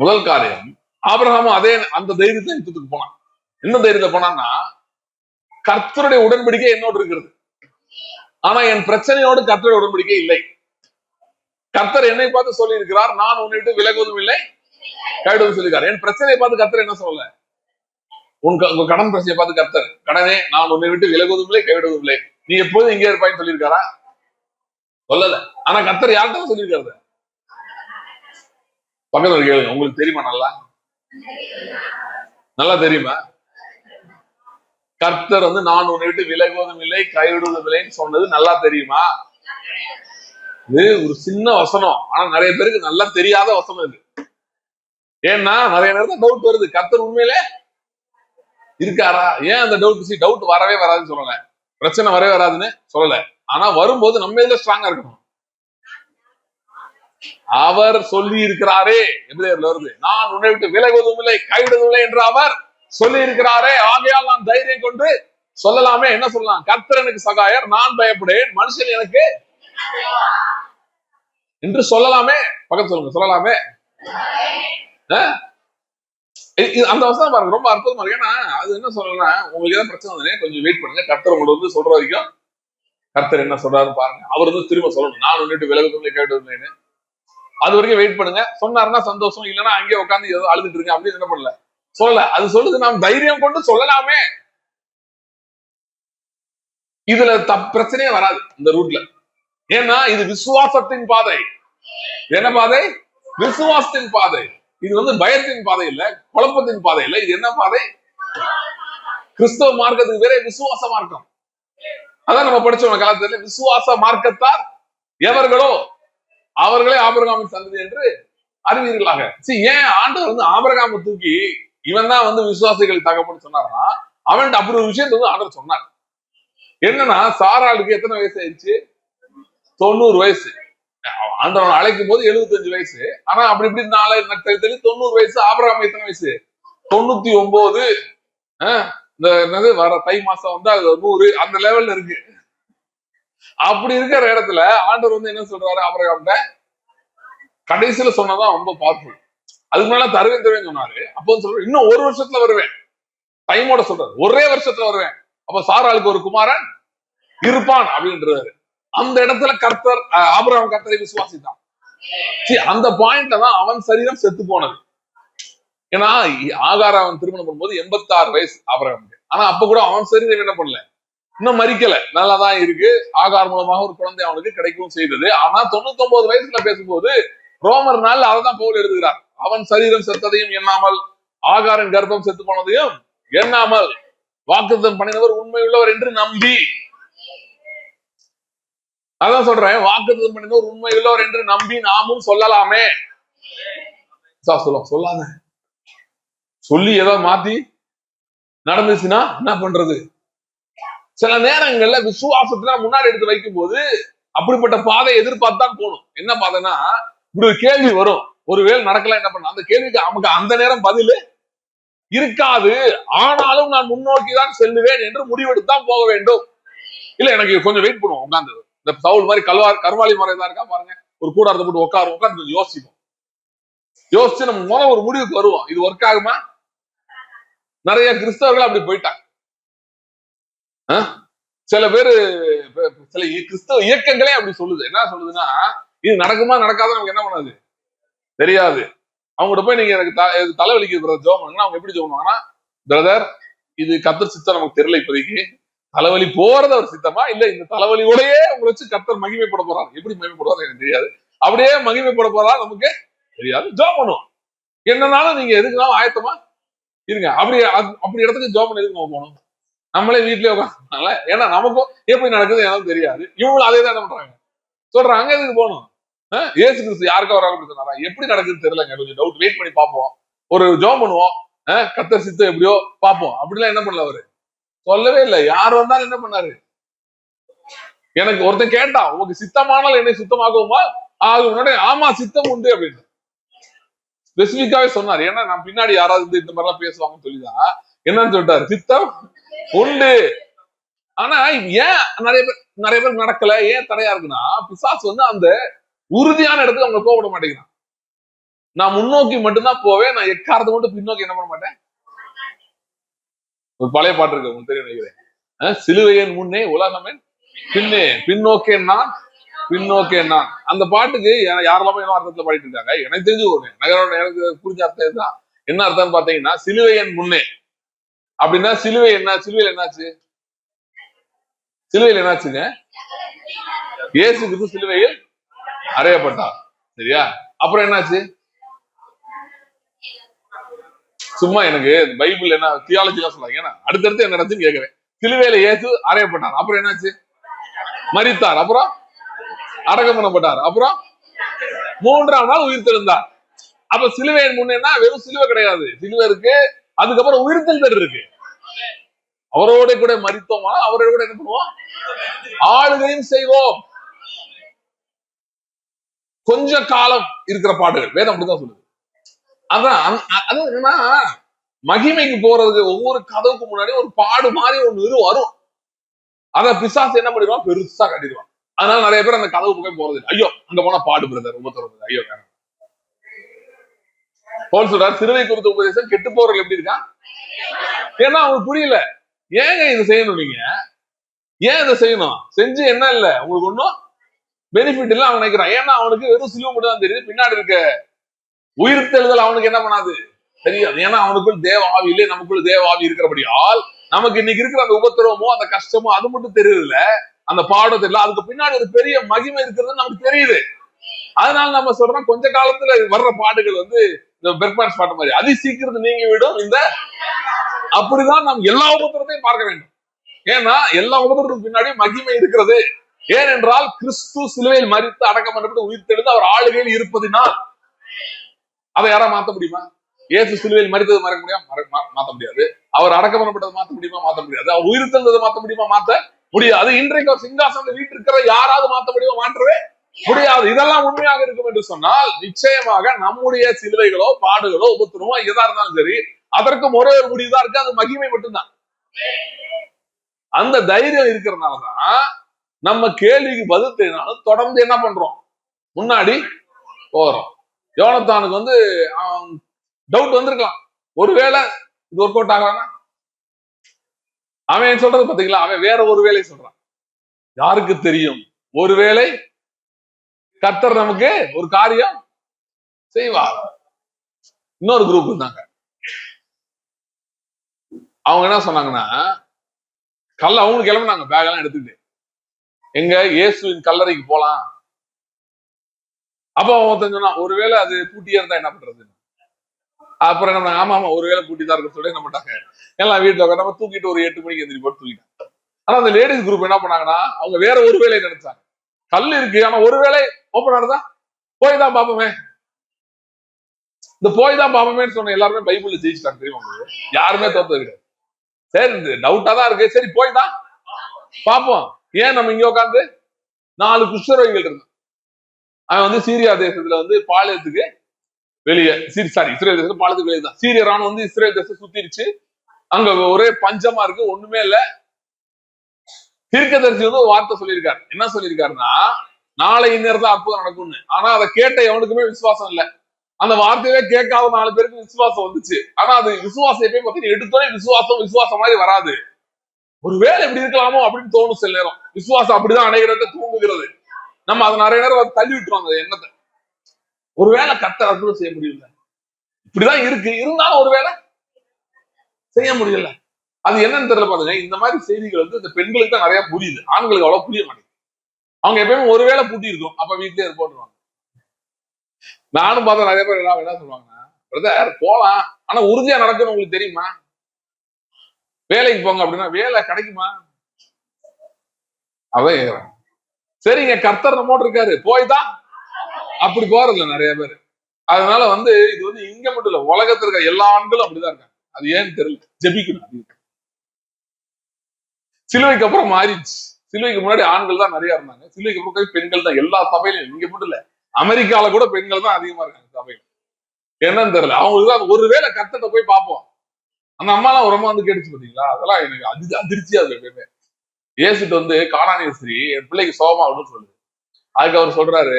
முதல் காரியம், ஆபிரகாமும் அந்த தைரியத்தை யுத்தத்துக்கு போனான். என்ன தைரியத்தை போனான்னா, கர்த்தருடைய உடன்படிக்கை என்னோடு இருக்கிறது, ஆனா என் பிரச்சனையோடு கர்த்தருடைய உடன்படிக்கை இல்லை. கர்த்தர் என்னை பார்த்து சொல்லி இருக்கிறார், நான் உன்னை விட்டு விலகுவதும் இல்லை கைவிடுவதும் சொல்லியிருக்கார். என் பிரச்சனையை பார்த்து கர்த்தர் என்ன சொல்லல, உங்க கடன் பிரச்சனையை பார்த்து கர்த்தர், கடனே நான் உன்னை விட்டு விலகுவதும் இல்லை கைவிடுவதும் இல்லை, நீ எப்போதும் இங்கே இருப்பாயின்னு சொல்லியிருக்காரா? சொல்லல. ஆனா கர்த்தர் யார்கிட்ட சொல்லியிருக்காரு? பக்கத்துல கேளுங்க, உங்களுக்கு தெரியுமா? நல்லா தெரியுமா? கர்த்தர் நான் உன்னை விட்டு விலகுவதும் இல்லை கைவிடுவதும் இல்லைன்னு சொன்னது நல்லா தெரியுமா? இது ஒரு சின்ன வசனம், ஆனா நிறைய பேருக்கு நல்லா தெரியாத வசனம் இது. ஏன்னா நிறைய நேரத்துல டவுட் வருது, கர்த்தர் உண்மையிலே இருக்காரா? ஏன் அந்த டவுட் வரவே வராதுன்னு சொல்லல, பிரச்சனை வரவே வராதுன்னு சொல்லல. ஆனா வரும்போது நம்ம இதுல ஸ்ட்ராங்கா இருக்கணும். அவர் சொல்லி இருக்கிறாரே, எபிரேயர்ல வருது, நான் உன்னை விட்டு விலகுவதும் இல்லை கைவிடுவதும் இல்லை என்று அவர் சொல்லி இருக்கிறாரே, ஆகையால் நான் தைரியம் கொண்டு சொல்லலாமே. என்ன சொல்லலாம்? கர்த்தர் எனக்கு சகாயர், நான் பயப்படேன், மனுஷன் எனக்கு என்று சொல்லலாமே. பக்கத்து சொல்லுங்க, சொல்லலாமே. அந்த வசனம் பாருங்க, ரொம்ப அற்புதமா இருக்கு. ஏன்னா அது என்ன சொல்லணும்னா, உங்களுக்கு ஏதாவது பிரச்சனை வந்தே கொஞ்சம் வெயிட் பண்ணுங்க, கர்த்தர் உங்களுக்கு சொல்ற வரைக்கும் கர்த்தர் என்ன சொல்றாருன்னு பாருங்க. அவர் திரும்ப சொல்லணும், நான் உன்னை விட்டு விலகுவதும் இல்லை கைவிடுவதும் இல்லைன்னு. அது வரைக்கும் வெயிட் பண்ணுங்க. சொன்னாருன்னா சந்தோஷம், இல்லைன்னா அங்கேயே உட்காந்து ஏதோ அழுதுட்டு இருங்க அப்படின்னு என்ன பண்ணல, சொல்லல. அது சொல்லுது, நாம் தைரியம் கொண்டு சொல்லலாமே. இதுல பிரச்சனையே வராது இந்த ரூட்ல. ஏன்னா இது விசுவாசத்தின் பாதை. என்ன பாதை? விசுவாசத்தின் பாதை. இது பயத்தின் பாதை இல்ல, குழப்பத்தின் பாதை இல்ல. இது என்ன பாதை? கிறிஸ்தவ மார்க்கத்துக்கு வேற விசுவாச மார்க்கம். அதான் நம்ம படிச்சோம் காலத்துல, விசுவாச மார்க்கத்தார் எவர்களோ அவர்களே ஆபிரகாமின் சந்ததி என்று அறிவீர்களாக. ஏன் ஆண்டவர் வந்து ஆபிரகாமை தூக்கி இவன் தான் வந்து விசுவாசிகள் தகப்பன்னு சொன்னார்னா, அவன்கிட்ட அப்படி ஒரு விஷயத்த வந்து ஆண்டவர் சொன்னார். என்னன்னா, சாராளுக்கு எத்தனை வயசு ஆயிடுச்சு? 90 வயசு. ஆண்டவன் அழைக்கும் போது 75 வயசு. ஆனா அப்படி இப்படி 90 வயசு. ஆபிரகாம் எத்தனை வயசு? 99. இந்த என்னது வர தை மாசம் வந்து அது 100 அந்த லெவல்ல இருக்கு. அப்படி இருக்கிற இடத்துல ஆண்டவர் வந்து என்ன சொல்றாரு ஆபிரகாம்கிட்ட? கடைசியில சொன்னதான் ரொம்ப பவர்ஃபுல். அதுக்கு மேல தருவேன் சொன்னாரு. அப்போ சொல்றாரு இன்னும் 1 வருஷத்துல வருவேன். டைமோட சொல்றாரு, ஒரே வருஷத்துல வருவேன். அப்ப சாராளுக்கு ஒரு குமாரன் இருப்பான் அப்படின்றாரு. அந்த இடத்துல கர்த்தர் ஆபிரகாம் கர்த்தரை விசுவாசித்தான். அந்த பாயிண்ட்ல தான் அவன் சரீரம் செத்து போனது. ஏன்னா ஆகார அவன் திருமணம் பண்ணும்போது 86 வயசு ஆபிரகாமுக்கு. ஆனா அப்ப கூட அவன் சரீரம் என்ன பண்ணல, இன்னும் மறிக்கல, நல்லாதான் இருக்கு. ஆகார் மூலமாக ஒரு குழந்தை அவனுக்கு கிடைக்கவும் செய்தது. ஆனா 99 வயசுல பேசும்போது ரோமர் நாள் அதைதான் பவுல் எழுதுகிறார். அவன் சரீரம் செத்ததையும் எண்ணாமல், ஆகாரின் கர்ப்பம் செத்து போனதையும் எண்ணாமல், வாக்குத்தத்தம் பண்ணினவர் உண்மையுள்ளவர் என்று நம்பி. அதான் சொல்றேன், வாக்குத்தத்தம் பண்ணினவர் உண்மையுள்ளவர் என்று நம்பி நாமும் சொல்லலாமே. சொல்லாத சொல்லி ஏதோ மாத்தி நடந்துச்சுன்னா என்ன பண்றது? சில நேரங்கள்ல விசுவாசத்துல முன்னாடி எடுத்து வைக்கும் போது அப்படிப்பட்ட பாதை எதிர்பார்த்தான் போகணும். என்ன பாதைன்னா, இப்படி ஒரு கேள்வி வரும், ஒருவேளை நடக்கலாம் என்ன பண்ண, அந்த கேள்விக்கு நமக்கு அந்த நேரம் பதில் இருக்காது. ஆனாலும் நான் முன்னோக்கிதான் செல்லுவேன் என்று முடிவெடுத்தான் போக வேண்டும். இல்ல எனக்கு கொஞ்சம் வெயிட் பண்ணுவோம், உட்கார்ந்து இந்த சவுல் மாதிரி கர்வாலி மரம் தான் இருக்கா பாருங்க, ஒரு கூடாரத்தை போட்டு உட்காந்து கொஞ்சம் யோசிப்போம். யோசிச்சு நம்ம முதல்ல ஒரு முடிவுக்கு வருவோம், இது ஒர்க் ஆகுமா? நிறைய கிறிஸ்தவர்கள் அப்படி போயிட்டாங்க. சில பேரு, சில கிறிஸ்தவ இயக்கங்களே அப்படி சொல்லுது. என்ன சொல்லுதுன்னா, இது நடக்குமா நடக்காத நமக்கு என்ன பண்ணாது தெரியாது. அவங்ககிட்ட போய் நீங்க எனக்கு தலைவலிக்கு ஜோம் பண்ணுங்கன்னா அவங்க எப்படி ஜோம் பண்ணுவாங்கன்னா, பிரதர் இது கர்த்தர் சித்தம் நமக்கு தெரியல, இப்போதைக்கு தலைவலி போறது அவர் சித்தமா இல்ல இந்த தலைவலியோடயே உங்களை வச்சு கர்த்தர் மகிமைப்பட போறாரு. எப்படி மகிமைப்படுவாரு எனக்கு தெரியாது, அப்படியே மகிமைப்பட போறா நமக்கு தெரியாது. ஜோம் பண்ணுவோம். என்னன்னாலும் நீங்க எதுக்குனாலும் ஆயத்தமா இருங்க. அப்படி இடத்துக்கு ஜோம் பண்ண எதுக்கு நம்ம போகணும்? நம்மளே வீட்லயே உட்காந்துனால, ஏன்னா நமக்கும் எப்படி நடக்குது எனக்கு தெரியாது. இவங்களும் அதே தான் என்ன பண்றாங்க, சொல்றாங்க எதுக்கு போகணும்? ஏசு கிறிஸ்து யாருக்கா வராங்க சொன்னாரா? எப்படி நடக்குதுன்னு தெரியலங்க, கொஞ்சம் டவுட், வெயிட் பண்ணி பார்ப்போம், ஒரு ஜோம் பண்ணுவோம், கர்த்தர் சித்தம் எப்படியோ பார்ப்போம். அப்படிலாம் என்ன பண்ணல அவரு, சொல்லவே இல்லை. யார் வந்தாலும் என்ன பண்ணாரு, எனக்கு ஒருத்தன் கேட்டான், உங்களுக்கு சித்தமானால் என்னை சுத்தமாகுமா? முன்னாடி ஆமா சித்தம் உண்டு அப்படின்னு ஸ்பெசிபிக்காவே சொன்னார். ஏன்னா நான் பின்னாடி யாராவது இந்த மாதிரிலாம் பேசுவாங்கன்னு சொல்லிதான் என்னன்னு சொல்லிட்டாரு, சித்தம் உண்டு. ஆனா ஏன் நிறைய பேர் நடக்கல, ஏன் தடையா இருக்குன்னா, பிசாசு வந்து அந்த உறுதியான இடத்துக்கு அவங்க போக விட மாட்டேங்கிறான். நான் முன்னோக்கி மட்டும்தான் போவேன், நான் எக்காரத்தை மட்டும் பின்னோக்கி என்ன பண்ண மாட்டேன். ஒரு பழைய பாட்டு இருக்கு, உங்களுக்கு தெரியும் நினைக்கிறேன், சிலுவையின் முன்னே உலகமே பின்னே, பின்னோக்கேன் நான் பின்னோக்கேன் நான். அந்த பாட்டுக்கு யாரெல்லாமே என்ன அர்த்தத்துல பாடிட்டு இருக்காங்க, எனக்கு தெரிஞ்சு எனக்கு புரிஞ்ச அர்த்தம் தான். என்ன அர்த்தம்னு பாத்தீங்கன்னா, சிலுவையின் முன்னே அப்படின்னா சிலுவை என்ன, சிலுவையில் என்னாச்சு, சிலுவையில் என்னாச்சுங்க, இயேசு கிறிஸ்து சிலுவையில் அறையப்பட்டார். சரியா? அப்புறம் என்னாச்சு, சும்மா எனக்கு பைபிள் என்ன தியாலஜி எல்லாம் சொல்றாங்க, ஏன்னா அடுத்தடுத்து என்ன நடந்துன்னு கேட்கிறேன். சிலுவையில இயேசு அறையப்பட்டார், அப்புறம் என்னாச்சு, மரித்தார், அப்புறம் அடக்கம் பண்ணப்பட்டார், அப்புறம் 3ஆம் நாள் உயிர் தெழுந்தார். அப்ப சிலுவையின் முன்னேன்னா வெறும் சிலுவை கிடையாது, சிலுவை இருக்கு, அதுக்கப்புறம் உயிர்த்தெழுதல் இருக்கு. அவரோட கூட மரித்தோமா, அவரோட கூட என்ன பண்ணுவோம், ஆளுகையும் செய்வோம். கொஞ்ச காலம் இருக்கிற பாடுகள் வேதம் அப்படிதான் சொல்லுது. அதான் அது என்னன்னா, மகிமைக்கு போறதுக்கு ஒவ்வொரு கதவுக்கு முன்னாடி ஒரு பாடு மாதிரி ஒண்ணு வரும். அத பிசாசு என்ன பண்ணிடுவான், பெருசா கட்டிடுவான். அதனால நிறைய பேர் அந்த கதவு பக்கம் போறது இல்லை. ஐயோ அங்க போனா பாடு பிரதர் உபத்திரம், ஐயோ வேணும். போல் சொல்றாரு, சிறுவை குறித்த உபதேசம் கெட்டு போறவர்கள் எப்படி இருக்கா, ஏன்னா அவங்களுக்கு புரியல. ஏங்க இதை செய்யணும், நீங்க ஏன் இதை செய்யணும், செஞ்சு என்ன இல்ல உங்களுக்கு ஒன்னும் பெனிஃபிட் இல்ல அவன் நினைக்கிறான். ஏன்னா அவனுக்கு வெறும் சிலுவை மட்டும் தான் தெரியுது, பின்னாடி இருக்க உயிர் தெழுதல் அவனுக்கு என்ன பண்ணாது தெரியாது. ஏன்னா அவனுக்குள் தேவ ஆவி இல்லை, நமக்குள் தேவ ஆவி இருக்கிறபடியால் நமக்கு இன்னைக்கு இருக்கிற அந்த உபத்திரமோ அந்த கஷ்டமோ அது மட்டும் தெரியல, அந்த பாடம் தெரியல, அதுக்கு பின்னாடி ஒரு பெரிய மகிமை இருக்கிறது நமக்கு தெரியுது. அதனால நம்ம சொல்றோம், கொஞ்ச காலத்துல வர்ற பாடுகள் வந்து இந்த பெர்க்மேன்ஸ் பாட்டு மாதிரி அதி சீக்கிரத்து நீங்கி விடும். இந்த அப்படிதான் நாம் எல்லா உபத்திரத்தையும் பார்க்க வேண்டும். ஏன்னா எல்லா உபத்திரத்துக்கு பின்னாடி மகிமை இருக்கிறது. ஏனென்றால் கிறிஸ்து சிலுவையில் மரித்து அடக்கம் பண்ணப்பட்டு உயிர்த்தெழுந்து அவர் ஆளுகையில் இருப்பதினால். அதை யாரா மாத்த முடியுமா? இயேசு சிலுவையில் மரித்தது மறக்க முடியுமா? மாத்த முடியாது. அவர் அடக்கம் பண்ணப்பட்டதை மாத்த முடியுமா? மாத்த முடியாது. அவர் உயிர்த்தெழுந்ததை மாத்த முடியுமா? மாத்த முடியாது. இன்றைக்கு ஒரு சிங்காசனம் வீட்டு இருக்கிற யாராவது மாத்த முடியுமா? மாற்றவே முடியாது. இதெல்லாம் உண்மையாக இருக்கும் என்று சொன்னால் நிச்சயமாக நம்முடைய சிலுவைகளோ பாடுகளோ உபத்திரமோ எதா இருந்தாலும் சரி, அதற்கும் ஒரே ஒரு முடிவுதான் இருக்கு, அது மகிமை மட்டும்தான். அந்த தைரியம் இருக்கிறதுனாலதான் நம்ம கேள்விக்கு பதில் தெரியினாலும் தொடர்ந்து என்ன பண்றோம்? முன்னாடி போறோம். யோனத்தானுக்கு டவுட் வந்திருக்கலாம், ஒருவேளை இது ஒர்க் அவுட் ஆகலாம். அவன் சொல்றது பாத்தீங்களா, அவன் வேற ஒரு வேலையை சொல்றான். யாருக்கு தெரியும், ஒருவேளை கர்த்தர் நமக்கு ஒரு காரியம் செய்வார். இன்னொரு குரூப் இருந்தாங்க, அவங்க என்ன சொன்னாங்கன்னா, அவங்களுக்கு கிளம்புனாங்க பேக் எல்லாம் எடுத்துட்டு, எங்க இயேசுவின் கல்லறைக்கு போலாம். அப்ப அவன் சொன்னான், ஒருவேளை அது பூட்டியா இருந்தா என்ன பண்றது? அப்புறம் என்ன, ஆமா ஒருவேளை பூட்டி தான் இருக்க சொல்லி என்ன பண்ணாங்க, எல்லாம் வீட்டுல நம்ம தூக்கிட்டு ஒரு 8 மணிக்கு எந்திரி போட்டு தூக்கிட்டாங்க. ஆனா அந்த லேடிஸ் குரூப் என்ன பண்ணாங்கன்னா, அவங்க வேற ஒரு வேலையை நினைச்சாங்க. கல் இருக்கு, ஆனா ஒரு வேலை ஓப்பன் ஆனதா, போய் தான் பாப்போமே. இந்த போய் தான் பாப்போமேன்னு சொன்ன எல்லாருமே பைபிள்ல ஜெயிச்சிட்டாங்க தெரியுமா? யாருமே தோத்தது கிடையாது. சரி டவுட்டா தான் இருக்கு, சரி போய் தான் பாப்போம். ஏன் நம்ம இங்க உட்காந்து 4 குஷ்டரோகிகள் இருந்தான். அவன் சீரியா தேசத்துல பாளையத்துக்கு வெளியே, இஸ்ரேல் தேசத்துல பாளையத்துக்கு வெளியே தான். சீரிய ராணுவம் இஸ்ரேல் தேசத்தை சுத்திருச்சு. அங்க ஒரே பஞ்சமா இருக்கு, ஒண்ணுமே இல்ல. தீர்க்கதரிசி ஒரு வார்த்தை சொல்லியிருக்காரு. என்ன சொல்லியிருக்காருன்னா, நாளை இந்நேரம் தான் அற்புதம் நடக்கும்னு. ஆனா அதை கேட்ட எவனுக்குமே விசுவாசம் இல்லை. அந்த வார்த்தையே கேட்காத 4 பேருக்கு விசுவாசம் வந்துச்சு. ஆனா அது விசுவாசம் எப்பயும் பார்த்தீங்கன்னா எடுத்தோடனே விசுவாசம் மாதிரி வராது. ஒருவேளை எப்படி இருக்கலாமோ அப்படின்னு தோணும் சில நேரம். விசுவாசம் அப்படிதான் அனைவர்கிட்ட தூங்குகிறது. நம்ம அதை நிறைய நேரம் தள்ளி விட்டுறோம் அந்த எண்ணத்தை. ஒருவேளை கர்த்தர் அற்புதம் செய்ய முடியல, இப்படிதான் இருக்கு, இருந்தாலும் ஒருவேளை செய்ய முடியல. அது என்னன்னு தெரியல. பாருங்க, இந்த மாதிரி செய்திகள் இந்த பெண்களுக்கு தான் நிறைய புரியுது, ஆண்களுக்கு அவ்வளவு புரிய மாட்டேங்குது. அவங்க எப்பயுமே ஒருவேளை பூட்டி இருக்கும், அப்ப வீட்லயே இருப்போம். நானும் பார்த்தா நிறைய பேர் என்ன சொல்லுவாங்கன்னா, பிரதர் போலாம், ஆனா உறுதியா நடக்கும்னு உங்களுக்கு தெரியுமா? வேலைக்கு போங்க அப்படின்னா வேலை கிடைக்குமா? அதான் சரிங்க, கர்த்தர் நம்மோடு இருக்காரு, போய்தான் அப்படி போறது இல்லை நிறைய பேர். அதனால இது இங்க மட்டும் இல்ல, உலகத்துல இருக்க எல்லா ஆண்களும் அப்படிதான் இருக்காங்க. அது ஏன்னு தெரியல, ஜெபிக்கணும். சிலுவைக்கு அப்புறம் மாறிடுச்சு. சிலுவைக்கு முன்னாடி ஆண்கள் தான் நிறைய இருந்தாங்க, சிலுவைக்கு அப்புறம் பெண்கள் தான். எல்லா சபையிலும், இங்க மட்டும் இல்ல, அமெரிக்கால கூட பெண்கள் தான் அதிகமா இருக்காங்க சபையில. என்னன்னு தெரியல, அவங்களுக்கு ஒருவேளை கர்த்தர்ட்ட போய் பார்ப்போம். அந்த அம்மா எல்லாம் ரொம்ப கேட்டுச்சு பாத்தீங்களா, அதெல்லாம் எனக்கு அதிர்ச்சியா இருக்கு எப்பயுமே. ஏசுட்டு காணானிய ஸ்திரீ என் பிள்ளைக்கு சோகமாகணும்னு சொல்லுது. அதுக்கு அவர் சொல்றாரு,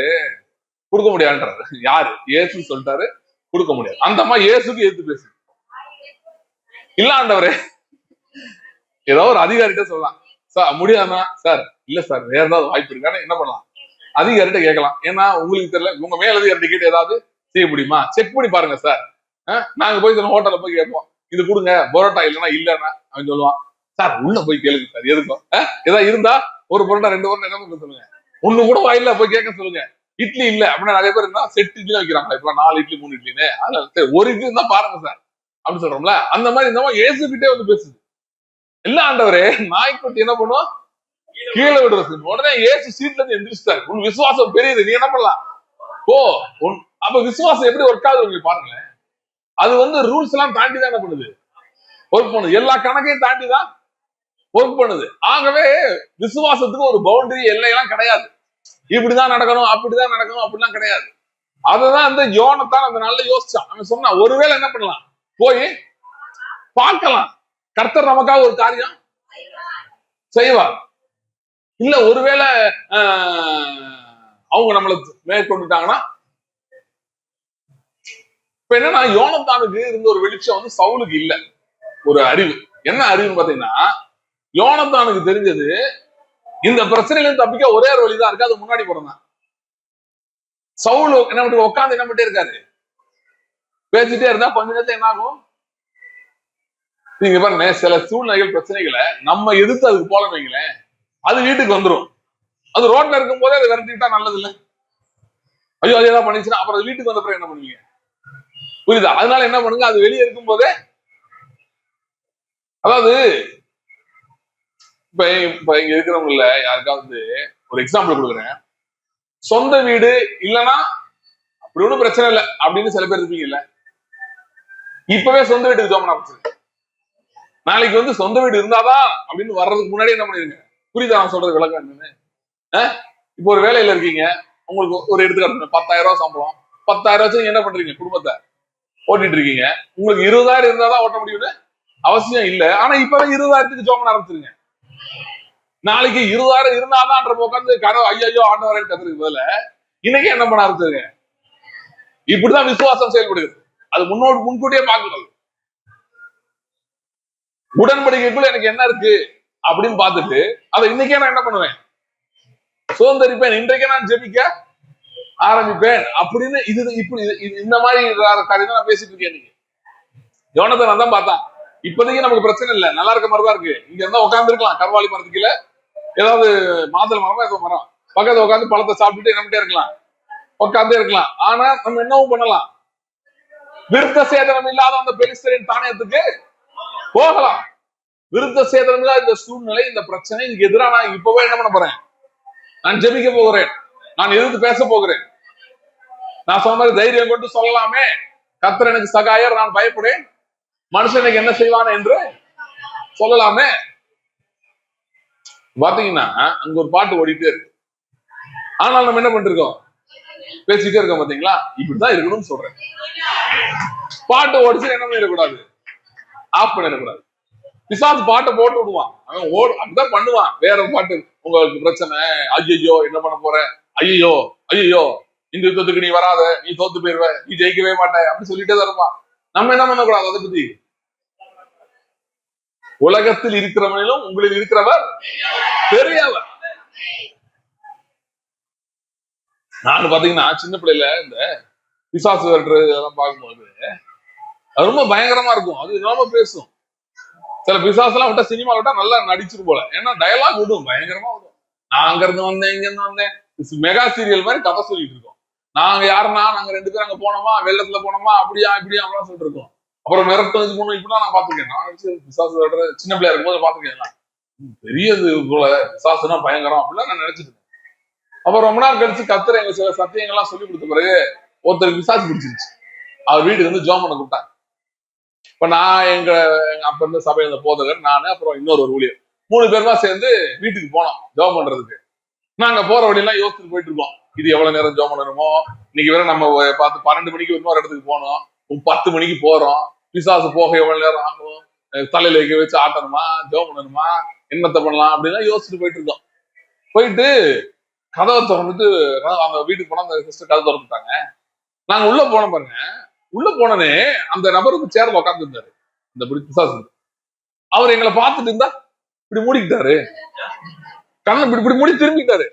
கொடுக்க முடியாதுன்றாரு. யாரு? ஏசு சொல்லிட்டாரு, கொடுக்க முடியாது. அந்த அம்மா ஏசுக்கு எதிர்த்து பேசு, இல்ல ஆண்டவரே, ஏதோ ஒரு அதிகாரிட்ட சொல்லலாம், சார் முடியாதுன்னா, சார் இல்ல சார் வேற ஏதாவது வாய்ப்பு இருக்கான்னு என்ன பண்ணலாம், அதிகாரிட்ட கேட்கலாம். ஏன்னா உங்களுக்கு தெரியல, உங்க மேல் அதிகாரிட்ட கேட்டு ஏதாவது செய்ய முடியுமா, செக் பண்ணி பாருங்க சார். நாங்க போய் ஹோட்டல்ல போய் கேட்போம், இது கொடுங்க, பரோட்டா இல்லைன்னா இல்லன்னா அவன் சொல்லுவான், சார் உள்ள போய் கேளுங்க சார், எதுக்கும் ஏதாவது இருந்தா ஒரு பரோட்டா 2 பரோட்டா என்ன சொல்லுங்க, ஒண்ணு கூட வாயில போய் கேட்க சொல்லுங்க. இட்லி இல்ல அப்படின்னா நிறைய பேர் இருந்தா செட் இட்லி வைக்கிறாங்களா, இப்ப 4 இட்லி 3 இட்லின்னு, அதுல சரி ஒரு இட்லி இருந்தா பாருங்க சார் அப்படின்னு சொல்றோம்ல. அந்த மாதிரி இந்த மாதிரி ஏசுகிட்டே பேசுது. இல்ல ஆண்டவரே, நாய்க்குட்டி என்ன பண்ணுவோம், கீழே விடுறது. உடனே ஏசு சீட்ல இருந்து எந்திரிச்சிட்டாரு, உன் விசுவாசம் பெரியது, நீ என்ன பண்ணலாம் போ. அப்ப விசுவாசம் எப்படி ஒர்க் ஆகுது பாருங்களேன். அது ரூல்ஸ் எல்லாம் தாண்டி தான் என்ன பண்ணுது, ஒர்க் பண்ணுது. எல்லா கணக்கையும் தாண்டி தான் ஒர்க் பண்ணுது. ஆகவே விசுவாசத்துக்கு ஒரு பவுண்டரி எல்லையெல்லாம் கிடையாது. இப்படிதான் நடக்கணும், அப்படிதான் நடக்கணும், அப்படிலாம் கிடையாது. அததான் யோனத்தான் அந்த நாள்ல யோசிச்சான். அவன் சொன்னா, ஒருவேளை என்ன பண்ணலாம், போய் பார்க்கலாம், கர்த்தர் நமக்காக ஒரு காரியம் செய்வார். இல்ல ஒருவேளை அவங்க நம்மளை மேற்கொண்டுட்டாங்கன்னா, இப்ப என்னன்னா, யோனத்தானுக்கு இருந்த ஒரு வெளிச்சம் சவுலுக்கு இல்ல. ஒரு அறிவு, என்ன அறிவுன்னு பாத்தீங்கன்னா, யோனத்தானுக்கு தெரிஞ்சது இந்த பிரச்சனையில தப்பிக்க ஒரே ஒரு வழிதான் இருக்கு, அது முன்னாடி போறதான். சவுல் என்ன பண்ணி உட்காந்து என்ன பண்ணிட்டே இருக்காரு, பேசிட்டே இருந்தா கொஞ்ச நேரத்துல என்ன ஆகும், நீங்க பாருங்க, சில சூழ்நிலைகள் பிரச்சனைகளை நம்ம எதிர்த்து அதுக்கு போல வைங்களேன், அது வீட்டுக்கு வந்துடும். அது ரோட்ல இருக்கும் போதே அதை விரட்டிட்டா நல்லது இல்லை. ஐயோ அது ஏதாவது பண்ணிச்சுன்னா அப்புறம் வீட்டுக்கு வந்த பிறகு என்ன பண்ணுவீங்க, புரியுதா? அதனால என்ன பண்ணுங்க, அது வெளியே இருக்கும் போதே, அதாவது இப்ப இங்க இருக்கிறவங்கள யாருக்காவது ஒரு எக்ஸாம்பிள் கொடுக்குறேன். சொந்த வீடு இல்லைன்னா அப்படி ஒன்றும் பிரச்சனை இல்லை அப்படின்னு சில பேர் இருப்பீங்கல்ல. இப்பவே சொந்த வீட்டுக்கு ஜோம் ஆரம்பிச்சிருங்க. நாளைக்கு வந்து சொந்த வீடு இருந்தாதான் அப்படின்னு வர்றதுக்கு முன்னாடி என்ன பண்ணிருங்க. புரியுதா நான் சொல்றது விளக்கம் என்னன்னு? இப்போ ஒரு வேலையில இருக்கீங்க, உங்களுக்கு ஒரு எடுத்துக்காட்டு 10,000 ரூபாய் சம்பளம். 10,000 வச்சு என்ன பண்றீங்க? குடும்பத்தை ஓட்டிட்டு இருக்கீங்க. உங்களுக்கு 20,000 இருந்தாதான் ஓட்ட முடியும்னு அவசியம் இல்லை. ஆனா இப்பவே 20,000க்கு ஜோம் ஆரம்பிச்சிருங்க. நாளைக்கு 20,000 இருந்தாதான் உட்காந்து ஐயோ ஆண்டவரேன்னு கத்துறதுக்கு பதில இன்னைக்கு என்ன பண்ண ஆரம்பிச்சிருங்க. இப்படிதான் விசுவாசம் செயல்படுகிறது. அது முன்கூட்டியே பார்க்கணும். உடன்படிக்கைக்குள்ள எனக்கு என்ன இருக்கு அப்படின்னு பார்த்துட்டு அதை இன்னைக்கே நான் என்ன பண்ணுவேன்? சுதந்திரிப்பேன். இன்றைக்கே நான் ஜெபிக்க ஆரம்பிப்பேன் அப்படின்னு இது இப்படி இந்த மாதிரி காரியம் நான் பேசிட்டு இருக்கேன். இன்னைக்கு யோனத்தான் தான் பார்த்தான். இப்போதைக்கு நமக்கு பிரச்சனை இல்லை, நல்லா இருக்க மாதிரி தான் இருக்கு. இங்க இருந்தா உட்கார்ந்து இருக்கலாம், கருவாளி மரத்துக்குள்ள ஏதாவது மாதள மரமா ஏதோ மரம் பக்கத்துல உட்காந்து பழத்தை சாப்பிட்டுட்டு என்னட்டே இருக்கலாம், உட்காந்தே இருக்கலாம். ஆனா நம்ம என்னவும் பண்ணலாம், விருத்த சேதனம் இல்லாத அந்த பெலிஸ்தரின் தானியத்துக்கு போகலாம். விருத்த சேதனம் இல்லாத இந்த சூழ்நிலை, இந்த பிரச்சனை, இதுக்கு எதிராக நான் இப்பவே என்ன பண்ண போறேன்? நான் ஜெபிக்க போகிறேன், நான் எதிர்த்து பேச போகிறேன். நான் சொன்ன மாதிரி தைரியம் கொண்டு சொல்லலாமே, கர்த்தர் எனக்கு சகாயர், நான் பயப்படேன், மனுஷன் எனக்கு என்ன செய்வான் என்று சொல்லலாமே. பாத்தீங்கன்னா அங்க ஒரு பாட்டு ஓடிட்டே இருக்கு. ஆனால் நம்ம என்ன பண்ணிருக்கோம்? பேசிட்டே இருக்கோம். பாத்தீங்களா? இப்படிதான் இருக்கணும்னு சொல்றேன். பாட்டு ஓடிச்சு என்ன பண்ணிடக்கூடாது? ஆஃப் பண்ணிடக்கூடாது. பிசாசு பாட்டை போட்டு விடுவான், அவன் அப்படிதான் பண்ணுவான். வேற பாட்டு, உங்களுக்கு பிரச்சனை, ஐயோ என்ன பண்ண போற, ஐயோ ஐயோ இந்த யுத்தத்துக்கு நீ வராத, நீ தோத்து போயிருவ, நீ ஜெயிக்கவே மாட்ட அப்படி சொல்லிட்டே தான் இருப்பான். நம்ம என்ன பண்ணக்கூடாது? அதை பத்தி உலகத்தில் இருக்கிறவனிலும் உங்களில் இருக்கிறவர் பெரியவர். நான் பாத்தீங்கன்னா சின்ன பிள்ளைல இந்த பிசாசு விரட்டுறது இதெல்லாம் பார்க்கும்போது அது ரொம்ப பயங்கரமா இருக்கும். அது இல்லாம பேசும். சில பிசாசு எல்லாம் விட்டா, சினிமா விட்டா நல்லா நடிச்சிரு போல. ஏன்னா டயலாக் விடும், பயங்கரமா விடும். நான் அங்க இருந்து வந்தேன், இங்க இருந்து வந்தேன், மெகா சீரியல் மாதிரி கதை சொல்லிட்டு இருக்கோம். நாங்க யாருன்னா, நாங்க 2 பேரும் அங்க போனோமா, வெள்ளத்துல போனோமா, அப்படியா இப்படியா அப்படின்னு சொல்லிட்டு இருக்கோம். அப்புறம் மிரட்டது போனோம். இப்படிதான் நான் பாத்துருக்கேன். நான் பிசாசு சின்ன பிள்ளையா இருக்கும்போது பாத்துருக்கேன். பெரியது போல பிசாசுனா பயங்கரம் அப்படிலாம் நான் நினைச்சிட்டு இருக்கேன். அப்புறம் ரொம்ப நாள் கழிச்சு கர்த்தர் எங்க சில சத்தியங்கள்லாம் சொல்லி கொடுத்த பிறகு ஒருத்தருக்கு பிசாசு பிடிச்சிருச்சு. அவர் வீட்டுக்கு வந்து ஜோம் பண்ண கூப்பிட்டாங்க. இப்ப நான் எங்க அப்ப இருந்த சபையில போதகர், நானு, அப்புறம் இன்னொரு ஊழியர், 3 பேருமா சேர்ந்து வீட்டுக்கு போனோம் ஜோம் பண்றதுக்கு. நாங்க போற வழியெல்லாம் யோசிச்சுட்டு போயிட்டு இருக்கோம். இது எவ்வளவு நேரம் ஜோம் பண்ணணுமோ, இன்னைக்கு வேற நம்ம பார்த்து 12 மணிக்கு இன்னொரு இடத்துக்கு போனோம், 10 மணிக்கு போறோம், பிசாசு போக எவ்வளவு நேரம் ஆகும், தலையில வைக்க வச்சு ஆட்டணுமா, ஜோம் பண்ணணுமா, என்னத்தை பண்ணலாம் அப்படின்னா யோசிச்சுட்டு போயிட்டு இருக்கோம். போயிட்டு கதவை திறந்துட்டு அந்த வீட்டுக்கு போனா அந்த சிஸ்டர் கதவை திறந்துட்டாங்க. நாங்க உள்ள போனோம் பாருங்க. உள்ள போனனே அந்த நபருக்கு சேர்ல உட்கார்ந்து இருந்தாரு இந்த பிசாசு. அவர் எங்களை பார்த்துட்டு இருந்தா இப்படி மூடிக்கிட்டாரு, கண்ணை இப்படி மூடி திரும்பிட்டாரு.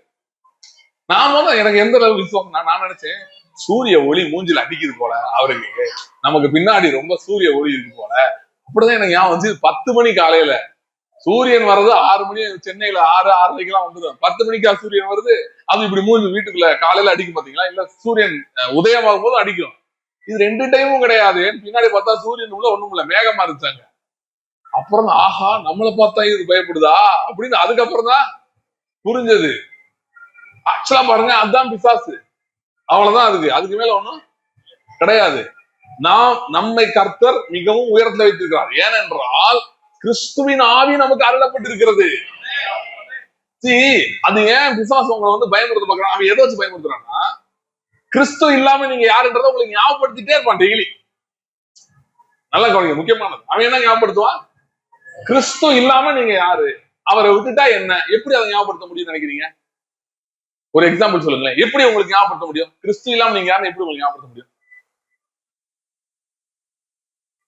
நாம தான் எனக்கு எந்த அளவு விசுவாசம், நான் நினைச்சேன் சூரிய ஒளி மூஞ்சில அடிக்குது போல அவருக்கு, நமக்கு பின்னாடி ரொம்ப சூரிய ஒளி இருக்கு போல. அப்படிதான் எனக்கு ஞாபகம் வந்து 10 மணி காலையில சூரியன் வர்றது 6 மணி, சென்னையில 6:30 வந்துடும். 10 மணிக்கா சூரியன் வருது, அது இப்படி மூஞ்சி வீட்டுக்குள்ள காலையில அடிக்கும் பாத்தீங்களா? இல்ல சூரியன் உதயமாகும் போது அடிக்கும். இது 2 டைமும் கிடையாது. பின்னாடி பார்த்தா சூரியன் உள்ள ஒண்ணும் இல்ல, மேகமா இருந்துச்சாங்க. அப்புறம் ஆஹா நம்மளை பார்த்தா இது பயப்படுதா அப்படின்னு அதுக்கப்புறம் தான் புரிஞ்சது. ஆக்சுவலா பாருங்க, அதுதான் பிசாசு. அவ்வளவுதான். அதுக்கு மேல ஒண்ணும் கிடையாது. நம்மை கர்த்தர் மிகவும் உயரத்துல வைத்திருக்கிறார். ஏனென்றால் கிறிஸ்துவின் ஆவி நமக்கு அருளப்பட்டிருக்கிறது. அது ஏன் பிசாசு உங்களை வந்து பயமுறுத்த பாக்குறான்? அவன் எதை வச்சு பயமுறுத்துறான்னா, கிறிஸ்து இல்லாம நீங்க யாருன்றத உங்களுக்கு ஞாபகப்படுத்திட்டே இருப்பான் டெய்லி. நல்லா கவனிங்க, முக்கியமானது. அவன் என்ன ஞாபகப்படுத்துவான்? கிறிஸ்து இல்லாம நீங்க யாரு, அவரை விட்டுட்டா என்ன, எப்படி அதை ஞாபகப்படுத்த முடியும்னு நினைக்கிறீங்க? ஒரு எக்ஸாம்பிள் சொல்லுங்களேன். எப்படி உங்களுக்கு ஞாபகப்படுத்த முடியும்? கிறிஸ்து இல்லாம நீங்க யாருன்னு எப்படி உங்களுக்கு ஞாபகப்படுத்த முடியும்?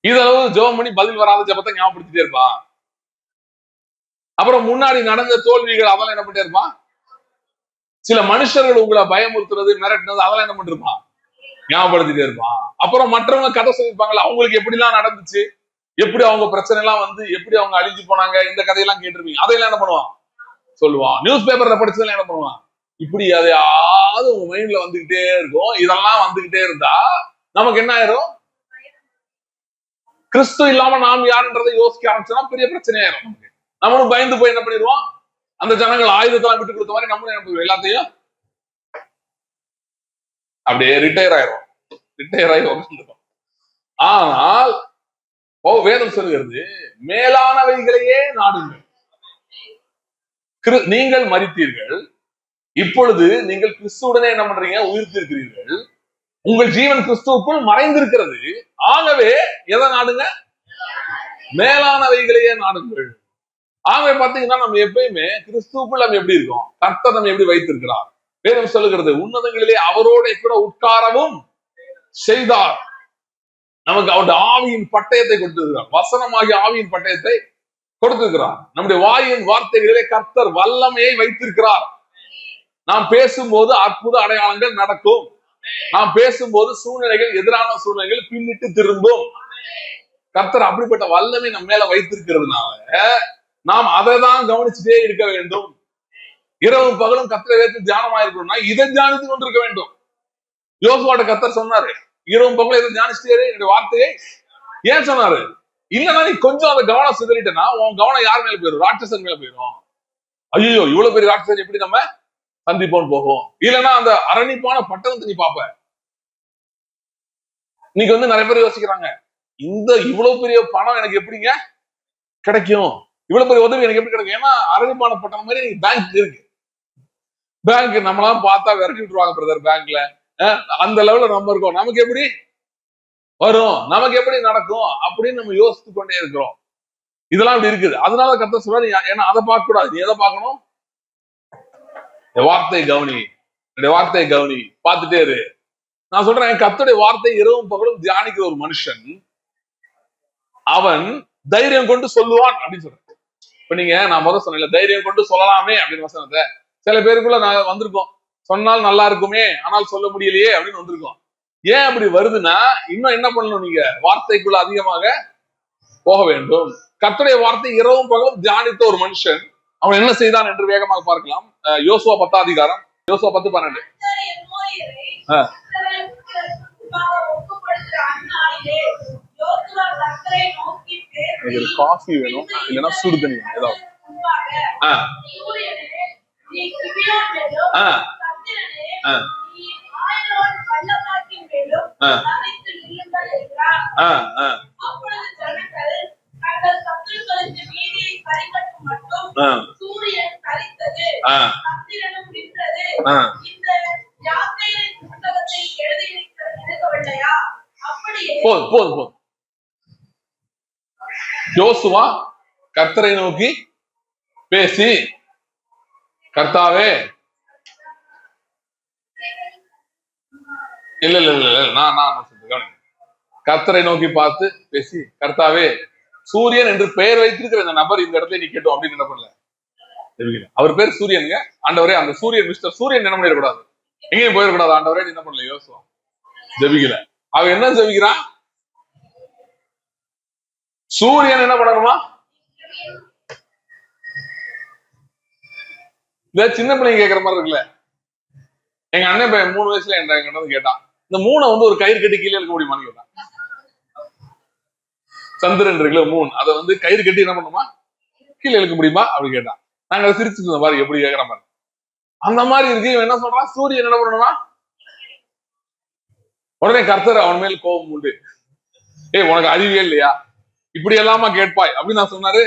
இதளவு ஜெபம் பண்ணி பதில் வராத ஜெபத்தை ஞாபகப்படுத்திட்டே இருப்பான். அப்புறம் முன்னாடி நடந்த தோல்விகள் அதெல்லாம் என்ன பண்ணிட்டே இருப்பான். சில மனுஷர்கள் உங்களை பயமுறுத்துறது, மிரட்டுறது, அதெல்லாம் என்ன பண்ணிருப்பான், ஞாபகப்படுத்திட்டே இருப்பான். அப்புறம் மற்றவங்க கதை சொல்லியிருப்பாங்கல்ல, அவங்களுக்கு எப்படிலாம் நடந்துச்சு, எப்படி அவங்க பிரச்சனை எல்லாம் வந்து எப்படி அவங்க அழிஞ்சு போனாங்க, இந்த கதையெல்லாம் கேட்டிருப்பீங்க. அதையெல்லாம் என்ன பண்ணுவான், சொல்லுவான். நியூஸ் பேப்பர்ல படிச்சதெல்லாம் என்ன பண்ணுவான், இப்படி அதையாவது உங்க மைண்ட்ல வந்துகிட்டே இருக்கும். இதெல்லாம் வந்துகிட்டே இருந்தா நமக்கு என்ன ஆயிரும்? கிறிஸ்து இல்லாம நாம் யாருன்றதை யோசிக்க ஆரம்பிச்சோம்னா பெரிய பிரச்சனையாயிரும். நம்மளும் பயந்து போய் என்ன பண்ணிடுவோம், அந்த ஜனங்கள் ஆயுதத்தெல்லாம் விட்டு கொடுத்த மாதிரி நம்ம எல்லாத்தையும் அப்படியே ரிட்டையர் ஆயிரும். ரிட்டையர் ஆகி உட்காந்துரும். ஆனால் வேதம் சொல்கிறது மேலானவைகளையே நாடுங்கள். நீங்கள் மரித்தீர்கள், இப்பொழுது நீங்கள் கிறிஸ்துவுடனே என்ன பண்றீங்க? உயிர்த்திருக்கிறீர்கள். உங்கள் ஜீவன் கிறிஸ்துவுக்குள் மறைந்திருக்கிறது. ஆகவே எதை நாடுங்க? மேலானவைகளையே நாடுங்கள். ஆகவே பாத்தீங்கன்னா நம்ம எப்பயுமே கிறிஸ்துவுக்குள் நம்ம எப்படி இருக்கோம்? கர்த்தர் நம்ம எப்படி வைத்திருக்கிறார்? வேதம் சொல்லுகிறது உன்னதங்களிலே அவரோட கூட உட்காரவும் செய்தார். நமக்கு அவருடைய ஆவியின் பட்டயத்தை கொடுத்திருக்கிறார். வசனமாகிய ஆவியின் பட்டயத்தை கொடுத்திருக்கிறார். நம்முடைய வாயின் வார்த்தைகளிலே கர்த்தர் வல்லமையை வைத்திருக்கிறார். நாம் பேசும்போது அற்புத அடையாளங்கள் நடக்கும். நாம் பேசும்போது சூழ்நிலைகள், எதிரான சூழ்நிலைகள் பின்னிட்டு திரும்பும். கர்த்தர் அப்படிப்பட்ட வல்லமை நம்ம மேல வைத்திருக்கிறதுனால நாம் அதை தான் கவனிச்சுட்டே இருக்க வேண்டும். இரவு பகலும் கர்த்தரை வைத்து தியானமா இருக்கணும்னா இதை தியானித்து கொண்டிருக்க வேண்டும். யோசுவாட்ட கர்த்தர் சொன்னாரு, இரவும் பகலும் இதை தியானிச்சுட்டே என்னுடைய வார்த்தையை. ஏன் சொன்னாரு? இல்லைன்னா நீ கொஞ்சம் அந்த கவனம் சிதறிட்டனா உன் கவனம் யார் மேல போயிடும்? ராட்சசன் மேல போயிடும். ஐயோ இவ்வளவு பெரிய ராட்சசன் எப்படி நம்ம சந்திப்போன்னு போகும். இல்லைன்னா அந்த அரணிப்பான பட்டணத்தை நீ பாப்ப. இன்னைக்கு வந்து நிறைய பேர் யோசிக்கிறாங்க, இந்த இவ்வளவு பெரிய பணம் எனக்கு எப்படிங்க கிடைக்கும்? இவ்வளவு பெரிய உதவி எனக்கு எப்படி கிடைக்கும்? ஏன்னா அரணிப்பான பட்டணம் மாதிரி பேங்க் இருக்கு. பேங்க் நம்மளாம் பார்த்தா விரட்டி விட்டுருவாங்க பிரதர். பேங்க்ல அந்த லெவல்ல நம்ம இருக்கோம். நமக்கு எப்படி வரும்? நமக்கு எப்படி நடக்கும் அப்படின்னு நம்ம யோசித்து கொண்டே இருக்கிறோம். இதெல்லாம் இப்படி இருக்குது. அதனால கர்த்தர் சொல்றாரு, ஏன்னா அதை பார்க்க கூடாது. நீ எதை பார்க்கணும்? வார்த்தை கவனி, வார்த்தை கவனி, பார்த்துட்டே இரு. நான் சொல்றேன், கர்த்தருடைய வார்த்தை இரவும் பகலும் தியானிக்கிற ஒரு மனுஷன் அவன் தைரியம் கொண்டு சொல்லுவான் அப்படின்னு சொல்றேன். இப்ப நீங்க நான் முதல் சொன்ன தைரியம் கொண்டு சொல்லலாமே அப்படின்னு வசனத்தை சில பேருக்குள்ள நான் வந்திருக்கோம். சொன்னால் நல்லா இருக்குமே, ஆனால் சொல்ல முடியலையே அப்படின்னு வந்திருக்கோம். ஏன் அப்படி வருதுன்னா, இன்னும் என்ன பண்ணணும்? நீங்க வார்த்தைக்குள்ள அதிகமாக போக வேண்டும். கர்த்தருடைய வார்த்தை இரவும் பகலும் தியானித்த ஒரு மனுஷன் அவன் என்ன செய்தான் என்று வேகமாக பார்க்கலாம். யோசுவா 10 அதிகாரம், யோசுவா 10:12. காஃபி வேணும், இல்லைன்னா சுடு தண்ணி ஏதாவது. போதும். யோசுவா கர்த்தரை நோக்கி பேசி, கர்த்தாவே, இல்ல நான் கர்த்தரை நோக்கி பார்த்து பேசி, கர்த்தாவே, சூரியன் என்று பெயர் வைத்திருக்கிற இந்த நபர் இந்த இடத்துல நீ கேட்டோம் அப்படின்னு என்ன பண்ணல. அவர் பேர் சூரியனுங்க. ஆண்டவரே, அந்த சூரியன் மிஸ்டர் சூரியன் என்ன பண்ணிடக்கூடாது, எங்கேயும் போயிடக்கூடாது. ஆண்டவரே என்ன பண்ணல, யோசுவா ஜெபிக்கல. அவன் என்ன ஜெபிக்கிறான்? சூரியன் என்ன பண்ணணுமா? இந்த சின்ன பிள்ளைங்க கேட்கற மாதிரி இருக்குல்ல. எங்க அண்ணன் பையன் 3 வயசுல என்கிட்ட கேட்டான், இந்த மூணை வந்து ஒரு கயிறு கட்டி கீழே இருக்க முடியுமான்னு கேட்டான். சந்திரன் இருக்குல்ல, மூணு, அதை வந்து கயிறு கட்டி என்ன பண்ணுமா, கீழே இழுக்க முடியுமா அப்படின்னு கேட்டான். நாங்க அதை சிரிச்சுட்டு இருந்த மாதிரி, எப்படி கேட்கிற மாதிரி அந்த மாதிரி இருக்கு. இவன் என்ன சொல்றான்? சூரியன் என்ன பண்ணணுமா? உடனே கர்த்தர் அவன் மேல் கோபம் உண்டு. உனக்கு அறிவே இல்லையா, இப்படி எல்லாமா கேட்பாய் அப்படின்னு நான் சொன்னாரு.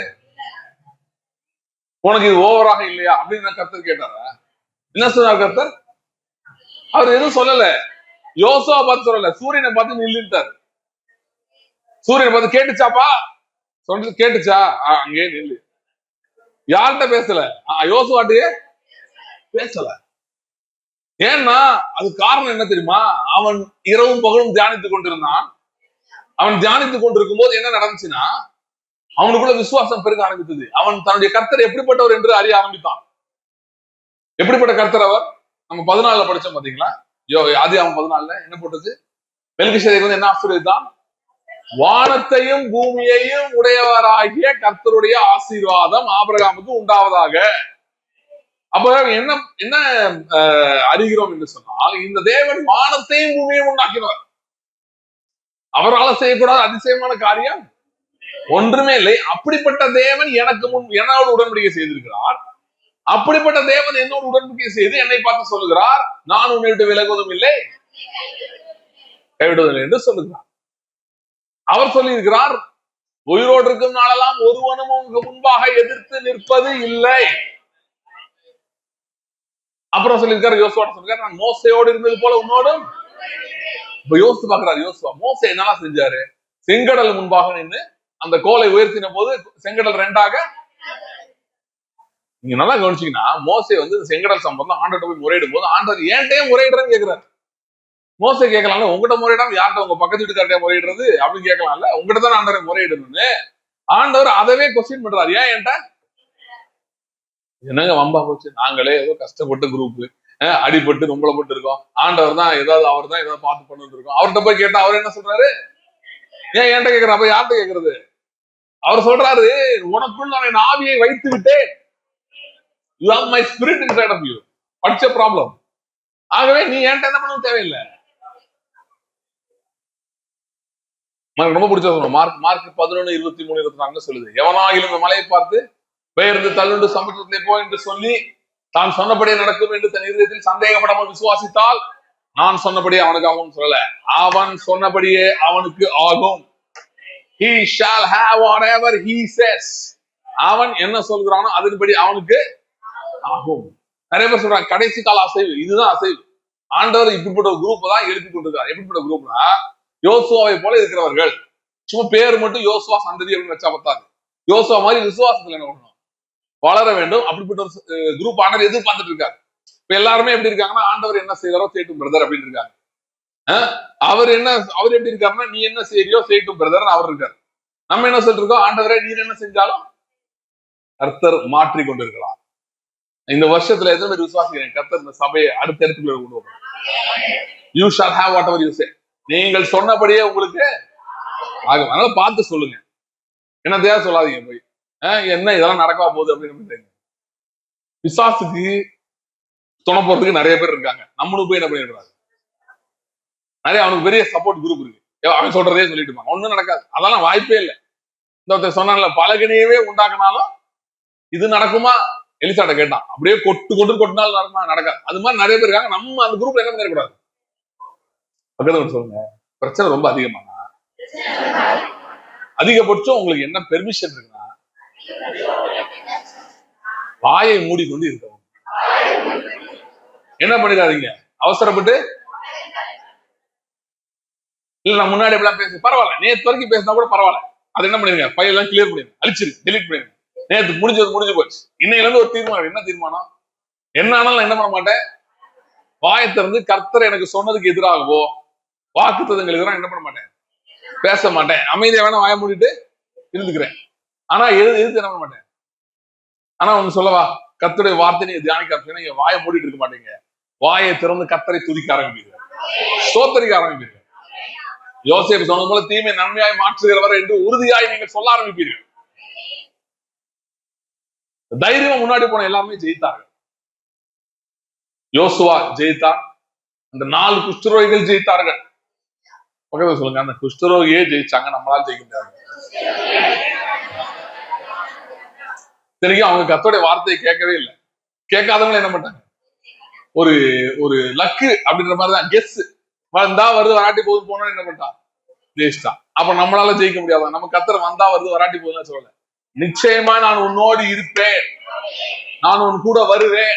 உனக்கு இது ஓவராக இல்லையா அப்படின்னு கர்த்தர் கேட்டாரா? என்ன சொன்னார் கர்த்தர்? அவர் எதுவும் சொல்லல. யோசுவா பார்த்து சொல்லல, சூரியனை பார்த்து நில்லுட்டாரு. சூரியனை பார்த்து கேட்டுச்சாப்பா, சொன்னது கேட்டுச்சா, அங்கே நில்லு. யார்கிட்ட பேசல, யோசுவாட்டே பேசல. ஏன்னா அது காரணம் என்ன தெரியுமா? அவன் இரவும் பகலும் தியானித்துக் கொண்டிருந்தான். அவன் தியானித்துக் கொண்டிருக்கும் போது என்ன நடந்துச்சுன்னா, அவனுக்குள்ள விசுவாசம் பெருக ஆரம்பித்தது. அவன் தன்னுடைய கர்த்தர் எப்படிப்பட்டவர் என்று அறிய ஆரம்பித்தான். எப்படிப்பட்ட கர்த்தர் அவர்? நம்ம 14 படிச்சோம் பாத்தீங்களா? ஆதியாகமம் 14 என்ன போட்டது? மெல்கிசேதேக்கு வந்து என்ன ஆசீர்வதித்தான்? வானத்தையும் பூமியையும் உடையவராகிய கர்த்தருடைய ஆசீர்வாதம் ஆபிரகாமுக்கு உண்டாவதாக. அப்ப என்ன என்ன அறிகிறோம் என்று சொன்னால், இந்த தேவன் வானத்தையும் பூமியையும் உண்டாக்கினார். அவரால் செய்யக்கூடாத அதிசயமான காரியம் ஒன்றுமே இல்லை. அப்படிப்பட்ட தேவன் எனக்கு முன் என்னோடு உடன்படிக்கை செய்திருக்கிறார். அப்படிப்பட்ட தேவன் என்னோடு உடன்படிக்கை செய்து என்னை பார்த்து சொல்லுகிறார், நான் உன்னை விட்டு விலகுவதும் இல்லை கைவிடுவதில்லை என்று சொல்லுகிறார். அவர் சொல்லி இருக்கிறார், உயிரோடு இருக்கும் நாளெல்லாம் ஒருவனும் உங்க முன்பாக எதிர்த்து நிற்பது இல்லை. அப்புறம் சொல்லியிருக்காரு, யோசுவாட்ட சொல்லிருக்காரு, நான் மோசையோடு இருந்தது போல உன்னோடும். இப்ப யோசித்து பாக்குறாரு யோசுவா, மோசை என்னெல்லாம் செஞ்சாரு? செங்கடல் முன்பாக நின்று அந்த கோலை உயர்த்தின போது செங்கடல் ரெண்டாக. நீங்க நல்லா கவனிச்சீங்கன்னா, மோசை வந்து செங்கடல் சம்பந்தம் ஆண்டவர்கிட்ட போய் முறையிடும் போது ஆண்டவர் ஏன்ட்டே முறையிடுறேன்னு கேட்கிறாரு. மோசை கேட்கலாம்ல, உங்ககிட்ட முறையிடாம யார்கிட்ட, உங்க பக்கத்து வீட்டுக்கார்ட்ட முறையிடுறது அப்படின்னு கேட்கலாம்ல, உங்ககிட்ட தான் ஆண்டவரை முறையிடணும்னு. ஆண்டவர் அதவே கொஸ்டின் பண்றாரு, ஏன் என்கிட்ட என்னங்க வம்பா போச்சு, நாங்களே ஏதோ கஷ்டப்பட்டு குரூப் அடிபட்டு ரொம்பல போட்டு இருக்கோம், ஆண்டவர் தான் ஏதாவது, அவர் தான் ஏதாவது பார்த்து பண்ணிட்டு இருக்கோம். அவர்கிட்ட போய் கேட்டா அவர் என்ன சொல்றாரு? ஏன் என்கிட்ட கேட்கிற, அப்ப யார்கிட்ட கேட்கறது? அவர் சொல்றாரு, உனக்குள் நான் என் ஆவியை வைத்து விட்டேன், you have my spirit inside of you. What's your problem? ஆகவே நீ என்கிட்ட என்ன பண்ணவும் தேவையில்லை. ரொம்ப பிடிச்ச மார்க் 11:23-24 சொல்லுது, எவனாகிலும் இந்த மலையை பார்த்து பெயர்ந்து தள்ளுண்டு சமுத்திரத்திலே போ என்று சொல்லி தான் சொன்னபடியே நடக்கும் என்று தன் இருதயத்தில் சந்தேகப்படாமல் விசுவாசித்தால், நான் சொன்னபடியே அவனுக்கு ஆகும் சொல்லல, அவன் சொன்னபடியே அவனுக்கு ஆகும். He shall have whatever he says. அவன் என்ன சொல்கிறானோ அதன்படி அவனுக்கு ஆகும். நிறைய பேர் சொல்றாங்க கடைசி கால அசைவு, இதுதான் அசைவு. ஆண்டவர் இப்படிப்பட்ட ஒரு குரூப் தான் எழுதி கொண்டிருக்காரு. எப்படிப்பட்ட குரூப்னா, யோசுவாவை போல இருக்கிறவர்கள். சும்மா பேர் மட்டும் யோசுவா சந்ததி அப்படின்னு வச்சா பத்தாது. யோசுவா மாதிரி விசுவாசத்துல என்ன பண்ணணும், வளர வேண்டும். அப்படிப்பட்ட ஒரு குரூப் ஆண்டவர் எதிர்பார்த்துட்டு இருக்காரு. இப்ப எல்லாருமே எப்படி இருக்காங்கன்னா, ஆண்டவர் என்ன செய்யறோ செய்யட்டும் பிரதர் அப்படின்னு இருக்காங்க. அவர் எப்படி இருக்காருன்னா, நீ என்ன செய்யறியோ செய்யட்டும் பிரதர் அவர் இருக்காரு. நம்ம என்ன சொல்லிட்டு இருக்கோம், ஆண்டவரே நீர் என்ன செஞ்சாலும் கர்த்தர் மாற்றி கொண்டிருக்கலாம். இந்த வருஷத்துல எத்தனை பேர் விசுவாசிக்கிறேன், கர்த்தர் இந்த சபையை அடுத்த இடத்துக்குள்ள கொண்டு வருவார். You shawl have what ever you say. நீங்கள் சொன்னபடியே உங்களுக்கு ஆகும். அதனால பார்த்து சொல்லுங்க, என்ன தேவை சொல்லாதீங்க போய் என்ன இதெல்லாம் நடக்கவா போகுது அப்படின்னு. விசுவாசுக்கு துணை போறதுக்கு நிறைய பேர் இருக்காங்க. நம்மளும் போய் என்ன பண்ணிடுறாங்க, நிறைய அவனுக்கு பெரிய சப்போர்ட் குரூப் இருக்கு. அவன் சொல்றதே சொல்லிட்டு இருப்பான், ஒண்ணும் நடக்காது. அதெல்லாம் வாய்ப்பே இல்லை. இந்த சொன்னால பலகனையவே உண்டாக்குனாலும் இது நடக்குமா? எலிசாட்ட கேட்டான், அப்படியே கொட்டினாலும் நடக்குமா? நடக்காது. அது மாதிரி நிறைய பேர் இருக்காங்க. நம்ம அந்த குரூப்ல என்ன பண்ணிடக்கூடாது. பக்கத்துல சொல்லுங்க, பிரச்சனை ரொம்ப அதிகமானா அதிகபட்சம் உங்களுக்கு என்ன பெர்மிஷன் இருக்குன்னா, வாயை மூடிக்கொண்டு இருக்கணும். என்ன பண்ணிடாதீங்க அவசரப்பட்டு. இல்ல நான் முன்னாடி எப்படிலாம் பேச பரவாயில்ல, நேற்று வரைக்கும் பேசினா கூட பரவாயில்ல, அது என்ன பண்ணிருங்க, ஃபைல் எல்லாம் கிளியர் பண்ணிருங்க, அழிச்சிரு, டெலிட் பண்ணிருங்க. நேற்று முடிஞ்சு போச்சு. இன்னையில இருந்து ஒரு தீர்மானம். என்ன தீர்மானம்? என்ன ஆனாலும் என்ன பண்ண மாட்டேன், வாயை திறந்து கர்த்தர் எனக்கு சொன்னதுக்கு எதிராகவோ வாக்குத்தத்தங்களுக்கு என்ன பண்ண மாட்டேன், பேச மாட்டேன். அமைதியா வேணா வாய மூடிட்டு இருந்துக்கிறேன். ஆனா எதிர்த்து என்ன பண்ண மாட்டேன். ஆனா ஒண்ணு சொல்லவா, கர்த்தருடைய வார்த்தை நீங்க தியானிக்க ஆரம்பிச்சீங்கன்னா நீங்க வாயை மூடிட்டு இருக்க மாட்டீங்க. வாயை திறந்து கர்த்தரை துதிக்க ஆரம்பிப்பீர்கள், ஸ்தோத்தரிக்க ஆரம்பிப்பீர்கள். யோசேப்பு சொன்னது போல தீமை நன்மையாய் மாற்றுகிறவர் என்று உறுதியாய் நீங்கள் சொல்ல ஆரம்பிப்பீர்கள். தைரியமா முன்னாடி போன எல்லாருமே ஜெயித்தார்கள். யோசுவா ஜெயித்தார், அந்த 4 குஷ்டரோகிகள் ஜெயித்தார்கள். பக்கத்துல சொல்லுங்க, அந்த குஷ்டரோகியே ஜெயிச்சாங்க, நம்மளால ஜெயிக்க முடியாது. தெரியும், அவங்க கர்த்தருடைய வார்த்தையை கேட்கவே இல்லை. கேட்காதவங்க என்ன பண்ணாங்க, ஒரு ஒரு லக்கு அப்படின்ற மாதிரிதான், கெஸ் வந்தா வருது வராட்டி போது போனோம்னு என்ன பண்ணிட்டான், ஜெயிச்சிட்டான். அப்ப நம்மளால ஜெயிக்க முடியாதா? நம்ம கர்த்தர் வந்தா வருது வராட்டி போதுன்னு சொல்லல, நிச்சயமா நான் உன்னோடு இருப்பேன், நான் உன் கூட வருவேன்,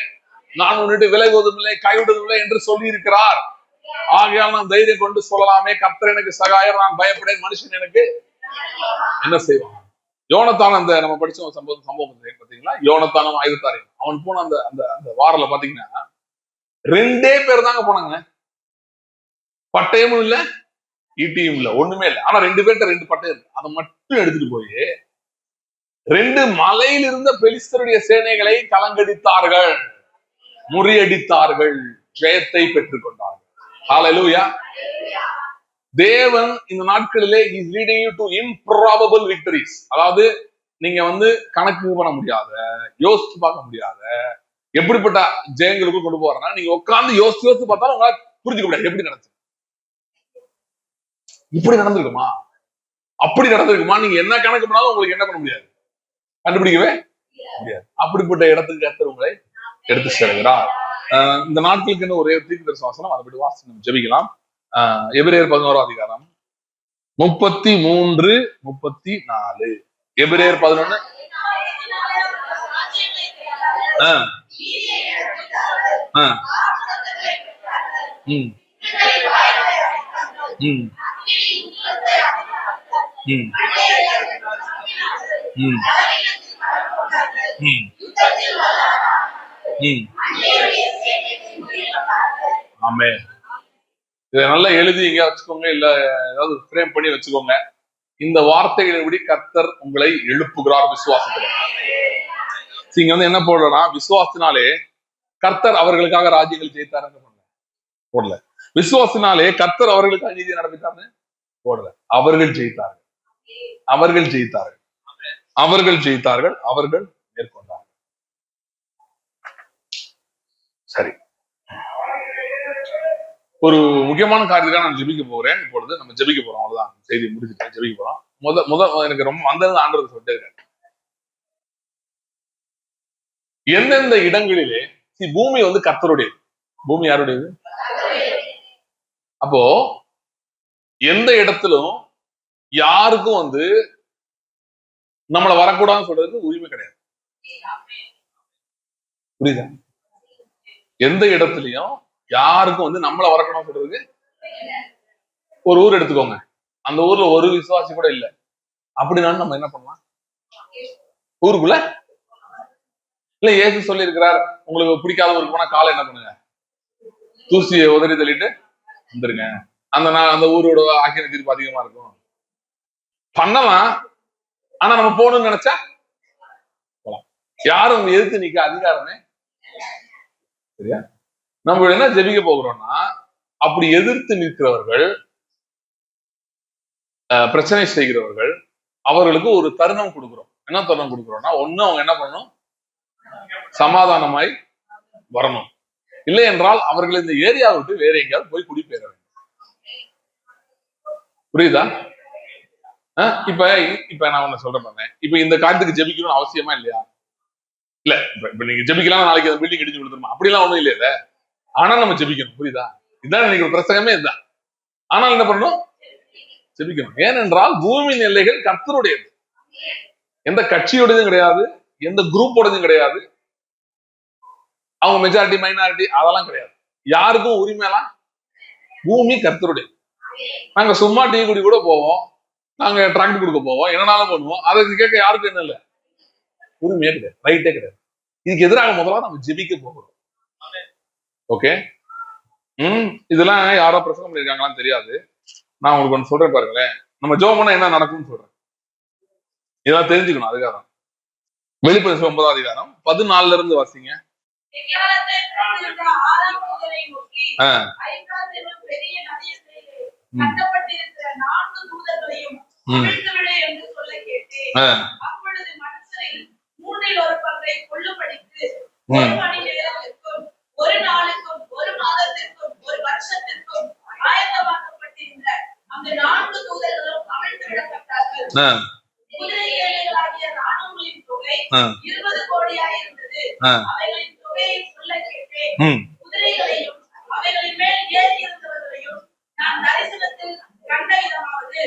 நான் உன்னிட்டு விலகுவதும் இல்லை கைவிடுவதும் இல்லை என்று சொல்லி இருக்கிறார். ஆகையால் நான் தைரியம் கொண்டு சொல்லலாமே, கர்த்தர் எனக்கு சகாயர், நான் பயப்படேன், மனுஷன் எனக்கு என்ன செய்வான். யோனத்தான், அந்த நம்ம படிச்ச சம்பவம் பாத்தீங்களா, யோனத்தானும் ஆயுதத்தாரையும் அவன் போன அந்த அந்த அந்த வாரல பாத்தீங்கன்னா 2 பேர் தாங்க போனாங்க. பட்டயமும் இல்ல, ஈட்டியும் இல்ல, ஒண்ணுமே இல்லை. ஆனா 2 பேர்ட்ட 2 பட்டயம், அதை மட்டும் எடுத்துட்டு போய் 2 மலையில் இருந்த பெலிஸ்தருடைய சேனைகளை கலங்கடித்தார்கள், முறியடித்தார்கள், ஜெயத்தை பெற்றுக் கொண்டார்கள். ஹல்லேலூயா. தேவன் இந்த நாட்களிலே is leading you to improbable victories. அதாவது நீங்க கணக்கு பண்ண முடியாத, யோசிச்சு பார்க்க முடியாத எப்படிப்பட்ட ஜெயங்களுக்கு கொண்டு போறேன்னா, நீங்க உட்கார்ந்து யோசிச்சு பார்த்தாலும் உங்களால புரிஞ்சுக்க முடியாது. எப்படி நடந்துச்சு, இப்படி நடந்திருக்குமா, அப்படி நடந்திருக்குமா, நீங்க என்ன கணக்கு பண்ணாலும் உங்களுக்கு என்ன பண்ண முடியாது, கண்டுபிடிக்கவே முடியாது. அப்படிப்பட்ட இடத்துக்கு கர்த்தர் உங்களை எடுத்து செல்கிறார். இந்த நாட்களுக்கு ஒரே தீர்க்கதரிசன வசனம், அதை விட்டு வாசி நம்ம ஜெபிக்கலாம். எபிரேயர் 11ஆம் அதிகாரம் 33, 34. எபிரேயர் 11. ஆமே. இதை நல்லா எழுதி எங்க வச்சுக்கோங்க, இல்ல ஏதாவது ஃப்ரேம் பண்ணி வச்சுக்கோங்க. இந்த வார்த்தைகளின்படி கர்த்தர் உங்களை எழுப்புகிறார் விசுவாசத்துல. இங்க வந்து என்ன போடுறா, விசுவாசத்தினாலே கர்த்தர் அவர்களுக்காக ராஜ்யங்கள் ஜெயித்தாருன்னு போடல. விசுவாசத்தினாலே கர்த்தர் அவர்களுக்காக நீதியை நடப்பித்தாருன்னு போடல. அவர்கள் ஜெயித்தார்கள், அவர்கள் ஜெயித்தார்கள், அவர்கள் ஜெயித்தார்கள், அவர்கள் மேற்கொண்டார்கள். சரி, ஒரு முக்கியமான காரியத்துக்காக நான் ஜெபிக்க போகிறேன். இப்பொழுது நம்ம ஜெபிக்க போறோம், அவ்வளவுதான். செய்தி முடிச்சுட்டு ஜெபிக்க போறோம். முத எனக்கு ரொம்ப வந்தது ஆண்டவர் சொல்லிட்டே இருக்காரு. எந்தெந்த இடங்களிலே பூமி வந்து கர்த்தருடையது, பூமி யாருடையது? அப்போ எந்த இடத்திலும் யாருக்கும் வந்து நம்மளை வரக்கூடாதுன்னு சொல்றதுக்கு உரிமை கிடையாது. புரியுதா? எந்த இடத்துலயும் யாருக்கும் வந்து நம்மளை வரக்கூடாதுன்னு சொல்றதுக்கு. ஒரு ஊர் எடுத்துக்கோங்க, அந்த ஊர்ல ஒரு விசுவாசி கூட இல்லை அப்படின்னா நம்ம என்ன பண்ணலாம்? ஊருக்குள்ள இல்ல, ஏசு சொல்லி இருக்கிறார், உங்களுக்கு பிடிக்காத ஊருக்கு போனா காலை என்ன பண்ணுங்க, தூசியை உதறி தள்ளிட்டு வந்துருங்க. அந்த ஊரோட ஆக்கின தீர்ப்பு அதிகமா இருக்கும். பண்ணலாம், ஆனா நம்ம போகணும்னு நினைச்சா போலாம். யாரும் எதிர்த்து நிக்க அதிகாரமே சரியா? நம்ம என்ன ஜெபிக்க போகிறோம்னா, அப்படி எதிர்த்து நிற்கிறவர்கள், பிரச்சனை செய்கிறவர்கள், அவர்களுக்கு ஒரு தருணம் கொடுக்குறோம். என்ன தருணம் கொடுக்குறோம்னா, ஒண்ணு அவங்க என்ன பண்ணணும், சமாதானமாய் வரணும். இல்லை என்றால் அவர்கள் இந்த ஏரியாவை விட்டு வேற எங்கேயாவது போய் குடிபெயர வேண்டும். புரியுதா? இப்ப நான் ஒண்ணு சொல்றேன். இப்ப இந்த காரியத்துக்கு ஜெபிக்கணும்னு அவசியமா இல்லையா? இல்ல, இப்ப நீங்க ஜெபிக்கலாம், நாளைக்கு அந்த பில்டிங் இடிச்சு கொடுத்துருமா, அப்படிலாம் ஒண்ணும் இல்லையில. ஆனா நம்ம ஜெபிக்கணும். புரியுதா? இதான் இன்னைக்கு பிரசங்கமே இதுதான். ஆனால் என்ன பண்ணணும்? ஜெபிக்கணும். ஏனென்றால் பூமியின் எல்லைகள் கர்த்தருடையது. எந்த கட்சியோடதும் கிடையாது, எந்த குரூப்போடதும் கிடையாது. அவங்க மெஜாரிட்டி மைனாரிட்டி அதெல்லாம் கிடையாது. யாருக்கும் உரிமையெல்லாம், பூமி கர்த்தருடைய. நாங்க சும்மா டீ குடி கூட போவோம், நாங்க டிராக்டர் கொடுக்க போவோம், என்னனாலும் பண்ணுவோம். அதுக்கு கேட்க யாருக்கும் என்ன இல்லை, உரிமையே கிடையாது, ரைட்டே கிடையாது. இதுக்கு எதிராக முதல்ல நம்ம ஜெபிக்க போகிறோம். ஓகே, இதெல்லாம் யாரோ பிரசங்கம் பண்ணிருக்காங்களான்னு தெரியாது. நான் உங்களுக்கு ஒன்று சொல்றேன் பாருங்களேன். நம்ம ஜெபம் பண்ணா என்ன நடக்கும்னு சொல்றேன், இதெல்லாம் தெரிஞ்சுக்கணும். அதுக்காக தான் வெளிப்படுத்தல் 9ஆம் அதிகாரம் 14 இருந்து வாசிங்க. ஒரு நாளுக்கும் ஒரு மாதத்திற்கும் ஒரு வருஷத்திற்கும் ஆயத்தமாக்கப்பட்டிருந்த அந்த 4 தூதர்களும் அவிழ்த்து விடப்பட்டார்கள். குதிரைகளாகிய ராணுவங்களின் தொகை 20 கோடியாக இருந்தது. அவைகளின் தொகையை சொல்ல கேட்டேன். குதிரைகளையும் அவைகளின் மேல் ஏறி இருந்தவர்களையும் நான் தரிசனத்தில் கண்ட விதமாவது,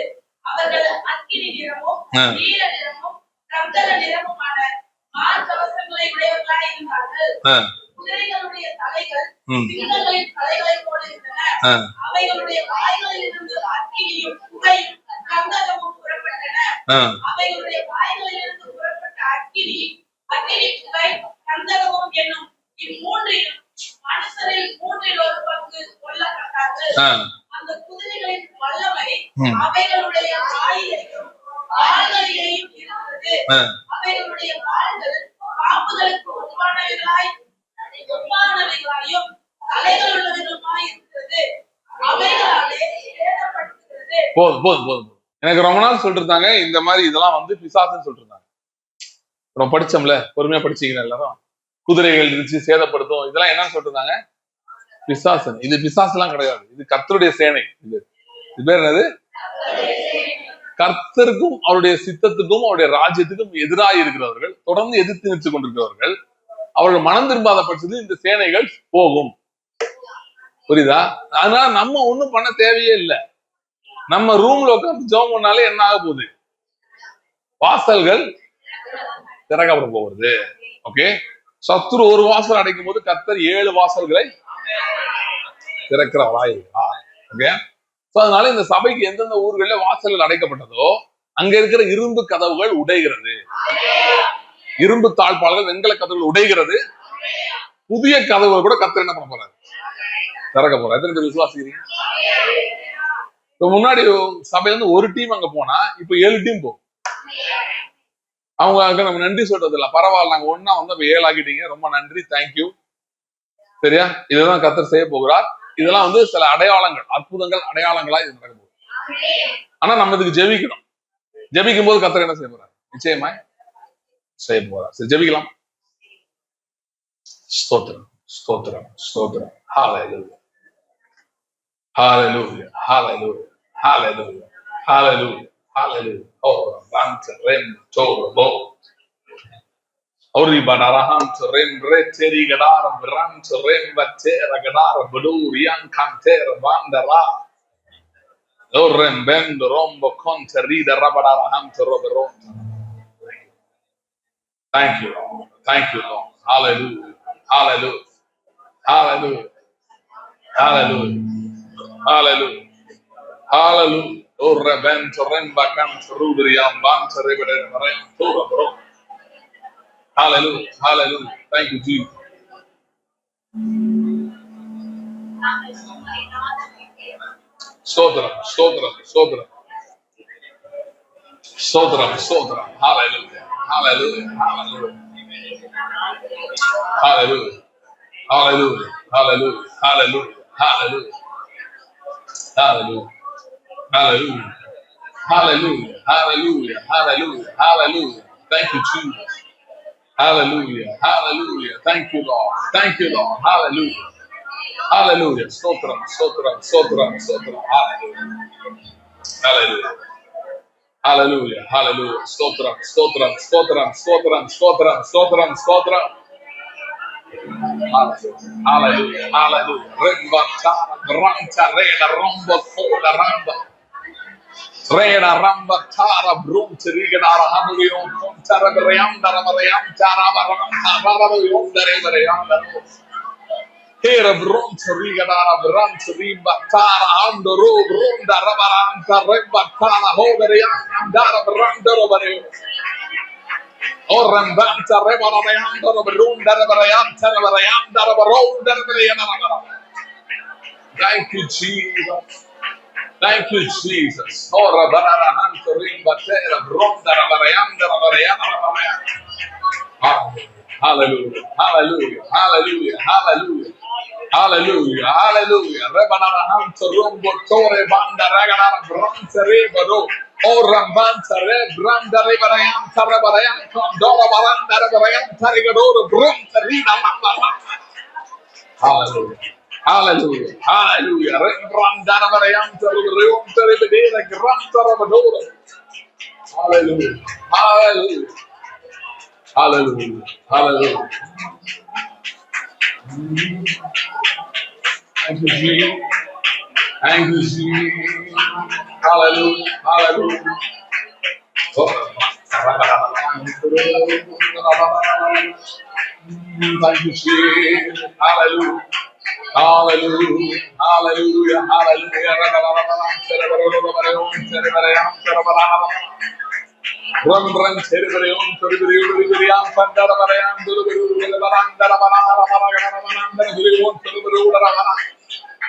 அவர்கள் அக்கினி நிறமும் நீல நிறமும் கந்தக நிறமுமான மார்க்கவசங்களை உடையவர்களாய் இருந்தார்கள். குதிரைகளுடைய தலைகள் சிங்கங்களின் தலைகளை போல இருந்தன. அவைகளுடைய வாய்களில் இருந்து அக்கினியும் புகையும் கந்தகமும் புறப்பட்டன. அவைகளுடைய வாய்களில் இருந்து புறப்பட்ட அக்கினி புகை கந்தகமும் என்னும் இம்மூன்றிலும் மனுஷரில் 3 ஒரு பங்கு கொல்லப்பட்டார்கள். அந்த குதிரைகளின் வல்லமை அவைகளுடைய வாயிலையும் வாள்களிலேயும் இருந்தது. அவைகளுடைய வாள்கள் பாம்புகளுக்கு ஒப்பானவைகளாயும் தலைகள் உள்ளவைகளுமாய் இருந்தது. அவைகளாலே சேதப்படுத்துகிறது. போதும். எனக்கு ரொம்ப நாள் சொல்லிட்டு இருந்தாங்க இந்த மாதிரி இதெல்லாம் வந்து பிசாசுன்னு சொல்லிட்டு இருந்தாங்க. ரொம்ப படிச்சோம்ல, பொறுமையா படிச்சீங்க எல்லாரும். குதிரைகள் இருந்துச்சு, சேதப்படுத்தும், இதெல்லாம் என்னன்னு சொல்லிட்டு இருந்தாங்க, பிசாசன். இது பிசாசு எல்லாம் கிடையாது, இது கர்த்தருடைய சேனை. இது பேர் என்னது? கர்த்தருக்கும் அவருடைய சித்தத்துக்கும் அவருடைய ராஜ்யத்துக்கும் எதிராக இருக்கிறவர்கள், தொடர்ந்து எதிர்த்து நின்று கொண்டிருக்கிறவர்கள், அவர்கள் மனம் திரும்பாத பட்சத்தில் இந்த சேனைகள் போகும். புரியுதா? அதனால நம்ம ஒண்ணும் பண்ண தேவையே இல்லை. நம்ம ரூம்ல உட்காந்து ஜெபம் பண்ணாலே என்ன ஆக போகுது? வாசல்கள் திறக்கப்பட போகிறது. ஓகே, சத்துரு ஒரு வாசல் அடைக்கும் போது கர்த்தர் 7 வாசல்களை திறக்கிறவராய் இருக்கிறார். ஓகே, அதனால இந்த சபைக்கு எந்தெந்த ஊர்களில் வாசல்கள் அடைக்கப்பட்டதோ அங்க இருக்கிற இரும்பு கதவுகள் உடைகிறது, இரும்பு தாழ்பால்கள், வெண்கல கதவுகள் உடைகிறது. புதிய கதவுகள் கூட கர்த்தர் என்ன பண்ண போறாரு? திறக்க போறாரு. எத்தனை பேர் விசுவாசிக்கிறீங்க? இப்ப முன்னாடி சபையில இருந்து ஒரு டீம் அங்க போனா இப்ப 7 டீம் போகும். அவங்க நம்ம நன்றி சொல்றது இல்ல, பரவாயில்ல, நாங்க ஒன்னா வந்து 7 ஆகிட்டீங்க, ரொம்ப நன்றி, தேங்க்யூ. சரியா? இதுதான் கர்த்தர் செய்ய போகிறார். இதெல்லாம் வந்து சில அடையாளங்கள், அற்புதங்கள், அடையாளங்களா இது நடக்க போகுது. ஆனா நம்ம இதுக்கு ஜெபிக்கணும். ஜெபிக்கும் போது கர்த்தர் என்ன செய்ய போறார்? நிச்சயமா செய்ய போறார். சரி, ஜெபிக்கலாம். ஸ்தோத்திரம், ஸ்தோத்திரம், ஸ்தோத்திரம். ஹல்லேலூயா, ஹல்லேலூயா, ஹல்லேலூயா, ஹல்லேலூயா, ஹல்லேலூயா, ஹல்லேலூயா. ஓ ராம்ச RAM தோரபோ Ori badaraham serem reteri gadar bram serem batera gadar bedur yang kanter bandara orem bend rombo konteri darabadaraham terobero. Thank you, Lord. Thank you, Lord. Hallelujah, hallelujah, hallelujah, hallelujah, hallelujah, hallelujah. Orem bend serem bakam serudriam bam serebedere terobero. Hallelujah, hallelujah. Thank you, Jesus. Stotram, stotram, stotram. Stotram, stotram. Hallelujah, hallelujah, hallelujah. Hallelujah, hallelujah, hallelujah, hallelujah, hallelujah. Hallelujah, hallelujah, hallelujah, hallelujah, hallelujah, hallelujah. Thank you, Jesus. Hallelujah, hallelujah. Thank you, Lord. Thank you, Lord. Hallelujah, hallelujah. Stotram, stotram, stotram, stotram. Hallelujah, hallelujah, hallelujah, hallelujah. Stotram, stotram, stotram, stotram, stotram, stotram, stotram. Hallelujah, hallelujah. Remba tara, ranta, reda, romba, foda, ramba. Reda ramba tara brum tirigara hamurion tara berayam tara tara baram dare berayam dare hera brum tirigara bram tirimba tara andoro brum dara baram tara tara ho berayam dara bram dara berayam oram bam tara berayam dara brum dara berayam dara barom dara berayam. Thank you, Jesus. Thank you, Jesus. Ora barara hanto rimba tera bronda rabarayanda rabarayanda rabarayanda. Hallelujah, hallelujah, hallelujah, hallelujah, hallelujah, hallelujah. Rebanara hanto rumbo tore banda raganara bronza rebado. Ora banta re branda rebarayanda rabarayanda condora baranda rabarayanda rigadoro bronza rina mamba. Hallelujah. Hallelujah, hallelujah. Rembrandara variante riunte rivedere granta rabadora. Hallelujah, hallelujah, hallelujah, hallelujah. Thank you, Jesus. Thank you, Jesus. Hallelujah, hallelujah. Oh. Thank you, Jesus. Hallelujah. Hallelujah, hallelujah, hallelujah. Run, run, cerebreum, cerebreum, pandara barayam, dulu barandara barandara barandara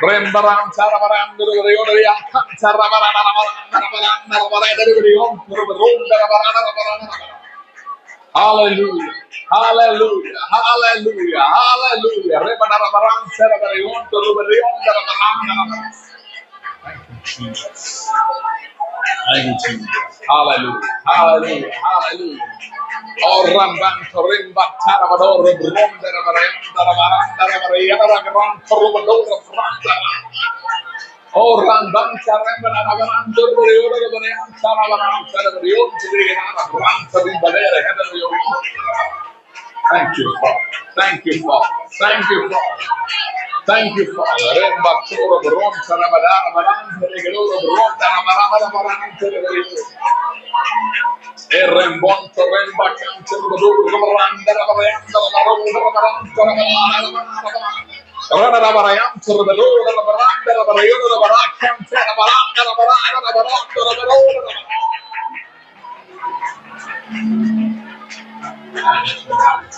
Rembaram Sarabaram, Durian, Hallelujah, hallelujah, hallelujah, hallelujah. Rebanaram Sarabarion, Durian, Thank you, Jesus. Thank you, Jesus. Hallelujah, hallelujah, hallelujah. Oh, Ramban, Rimba, Tarabador, Brondara, Randa, Oh, Randan Sarabana, thank you, Father. Thank you, Father. Thank you, Father. Thank you, Father. Remba Toro, Ron, Sarabana, Baran, Ron, Rembon, Remba,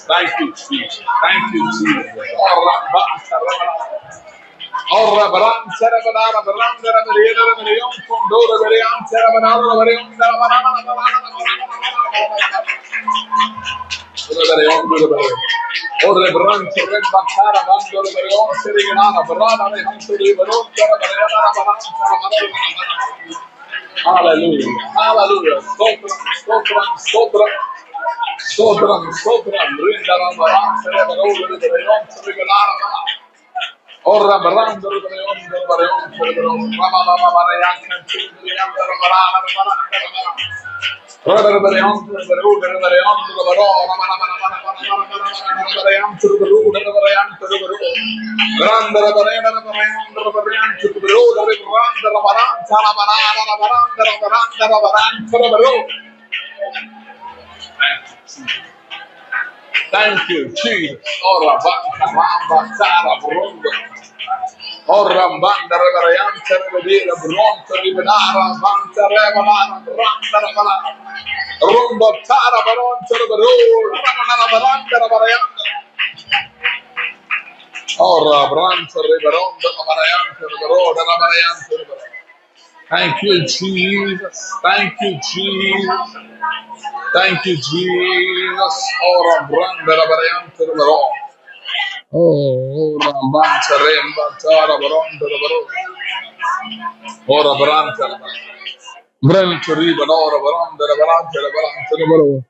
thank you, Jesus. Thank you, Jesus. Ora baran sera banana baran dera beriya beriyon kondora beriyan sera banana beriyon dera banana beriyon beriyon. Ora baran sera banana bandora beriyon sera banana barana beriyon sera beriyon sera banana baran sera banana. Hallelujah, hallelujah. Stotram, stotram, stotram, stotram, stotram. Rindara baran sera beriyon beriyon sera banana. Ora barando le thank you, Jesus. Ora bamba sara brundo. Ora banda reveryan cervedere bronto ribenara banda reverana branda reverana. Rumbo tara baron cerveru ramana baranda reveryan. Ora branda reveron reveryan cerveru reveryan cerveru. Thank you, Jesus. Thank you, Jesus. Thank you, Jesus. Ora branda reveryan cerveru. Oh, Rambanza, Rembantara, Baronda, Baro, Ora Baranta, Brent Riban, Ora Baronda, Baranta, Baranta, Baro,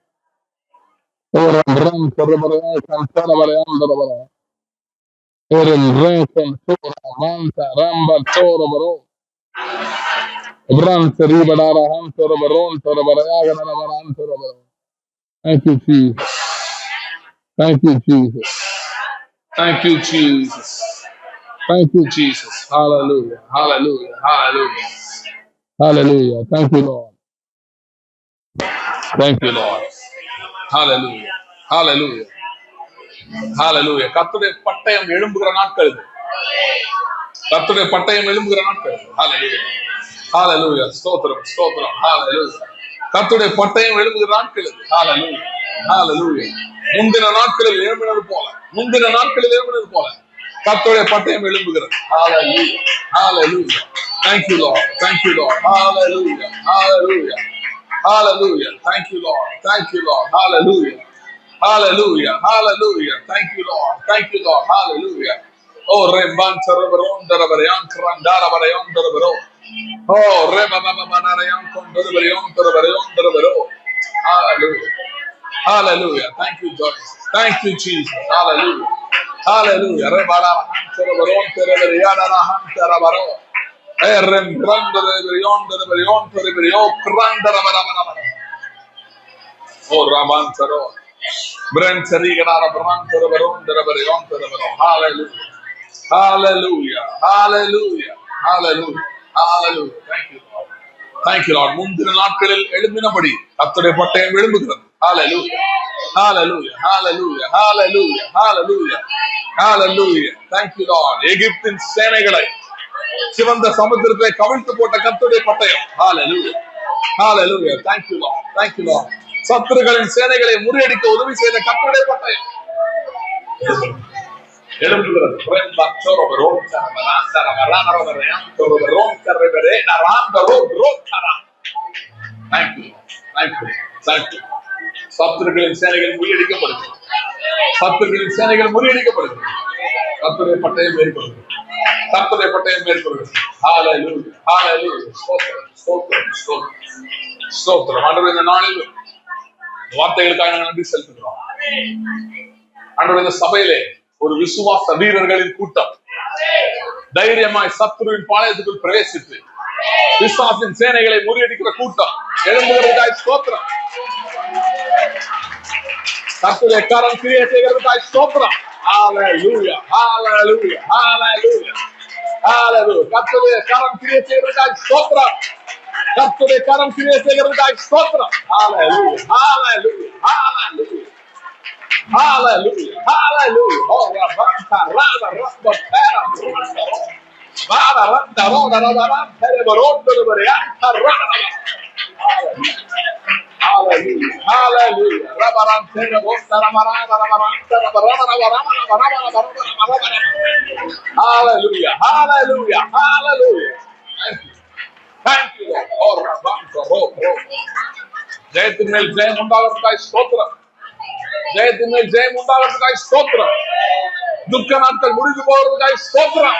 Ora Branta, Baro, Cantara, Baranda, Baro, Eren Renton, Tora, Manta, Ramba, Tora, Baro, Branta, Ribanara, Hunter, Baronta, Barayaga, Baranta, Baro. Thank you, Jesus. Thank you, Jesus. Thank you, Jesus. Thank you, Jesus. Hallelujah. Hallelujah. Hallelujah. Hallelujah. Thank you, Lord. Thank you, Lord. Hallelujah. Hallelujah. Hallelujah. கர்த்தருடைய பட்டயம் எழும்புகிற நாட்கள் இது. கர்த்தருடைய பட்டயம் எழும்புகிற நாட்கள் இது. Hallelujah. Hallelujah. ஸ்தோத்திரம், ஸ்தோத்திரம். Hallelujah. கர்த்தருடைய பட்டயம் எழும்புகிற நாட்கள் இது. Hallelujah. Hallelujah. முந்தின நாட்களில் எழும்பினது போல, முந்தின நாட்களில் எழும்பினது போல கர்த்தருடைய பட்டயம் எழும்புகிறது. Hallelujah. Hallelujah. Thank you, Lord. Thank you, Lord. Hallelujah. Hallelujah. Hallelujah. Thank you, Lord. Thank you, Lord. Hallelujah. Hallelujah. Hallelujah. Thank you, Lord. Thank you, Lord. Hallelujah. Oh, Remban Tarabaron, Darabayan, Krandarabayan, Darabaro. Oh, Rebababanayan, Kondarabayan, Darabayan, Darabaro. Hallelujah. Hallelujah. Thank you, Jesus. Thank you, Jesus. Hallelujah. Hallelujah. Rebarahan, Tarabaron, Tarabayan, Tarabaro. Rembrando Rebellion, Rebellion, Rebellion, Krandarabarabara. Oh, Raman Taro. Brent Sarigana, Brantara, Rebellion, Rebellion. Hallelujah. Hallelujah. Hallelujah. Hallelujah. Hallelujah. Thank you, Lord. Thank you, Lord. முந்தின நாட்களில் எழும்பினபடி கர்த்தருடைய பட்டயம் எழும்புகிறது. Hallelujah. Hallelujah. Hallelujah. Hallelujah. Hallelujah. Hallelujah. Thank you, Lord. எகிப்தின் சேனைகளை சிவந்த சமுத்திரத்தை கவிழ்த்து போட்ட கர்த்தருடைய பட்டயம். Hallelujah. Hallelujah. Thank you, Lord. Thank you, Lord. சத்துருக்களின் சேனைகளை முறியடிக்க உதவி செய்த கர்த்தருடைய பட்டயம் எழும்புகிறது. Thank you. Thank you. Thank you. சத்துருக்களின் சேனைகள் முறியடிக்கப்படுகிறது. சத்துருக்களின் சேனைகள் முறியடிக்கப்படுகிறது. கர்த்தருடைய பட்டயம் ஏற்படுகிறது. கர்த்தருடைய பட்டயம் ஏற்படுகிறது. Hallelujah. Hallelujah. ஸ்தோத்திரம், ஸ்தோத்திரம், ஸ்தோத்திரம். ஸ்தோத்திரம். ஆண்டவரே, இந்த நாளில் வார்த்தைகளுக்காக நாங்கள் நன்றி செலுத்துகிறோம். ஆண்டவரே, இந்த சபையிலே ஒரு விசுவாச வீரர்களின் கூட்டம் தைரியமாய் சத்துருவின் பாளையத்துக்குள் பிரவேசித்து பிசாசின் சேனைகளை முறியடிக்கிற கூட்டம் எழும்புகிறதுக்காய் ஸ்தோத்திரம். கர்த்தருடைய கரம் கிரியை செய்கிறதுக்காய் ஸ்தோத்திரம். ஹalleluya hallelujah hallelujah hallelujah. கர்த்தருடைய கரம் கிரியை செய்கிறதுக்காய் ஸ்தோத்திரம். கர்த்தருடைய கரம் கிரியை செய்கிறதுக்காய் ஸ்தோத்திரம். ஹalleluya hallelujah hallelujah hallelujah hallelujah. Oh rabanta rada rabba pera rada rada rada rada pera rondo barianta rada. Hallelujah hallelujah. Rabaran pera bosta ramarana ramaranta ramarana ramarana. Hallelujah hallelujah hallelujah. Thank you Lord. Oh rabanta ro. ஜெயத்தின் மேல் ஜெயம் உண்டாகிறதுக்காய் ஸ்தோத்திரம். ஜெயத்தின் மேல் ஜெயம் உண்டாகிறதுக்காய் ஸ்தோத்திரம். துக்க நாட்கள் முடிந்து போகிறதுக்காய் ஸ்தோத்திரம்.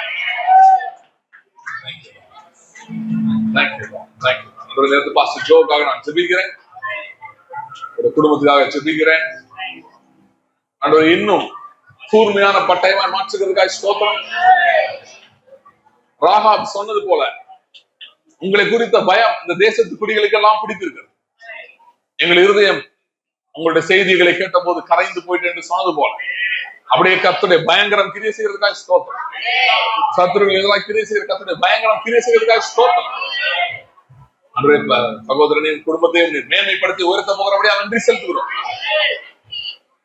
Thank you Lord. Thank you. ஒரு நேரத்து pastor ஜோக்காக நான் ஜெபிக்கிறேன். ஒரு குடும்பத்துக்காக ஜெபிக்கிறேன். ஆண்டவரே இன்னும் கூர்மையான பட்டயமாய் மாற்றுகிறதுக்காய் ஸ்தோத்திரம். ராகாப் சொன்னது போல உங்களை குறித்த பயம் இந்த தேசத்து குடிகளுக்கெல்லாம் பிடித்திருக்கிறது. எங்கள் இருதயம் உங்களுடைய செய்திகளை கேட்ட போது கரைந்து போயிட்டு என்று சொன்னது போல அப்படியே கர்த்தருடைய பயங்கரம் கிரியை செய்கிறதுக்காக ஸ்தோத்திரம். சத்துருக்கள் எதிராக கிரியை செய்கிற கர்த்தருடைய பயங்கரம் கிரியை செய்கிறதுக்காக ஸ்தோத்திரம். அன்றைய சகோதரனின் குடும்பத்தையும் மேன்மைப்படுத்தி உயர்த்த போகிறபடியா நன்றி செலுத்துகிறோம்.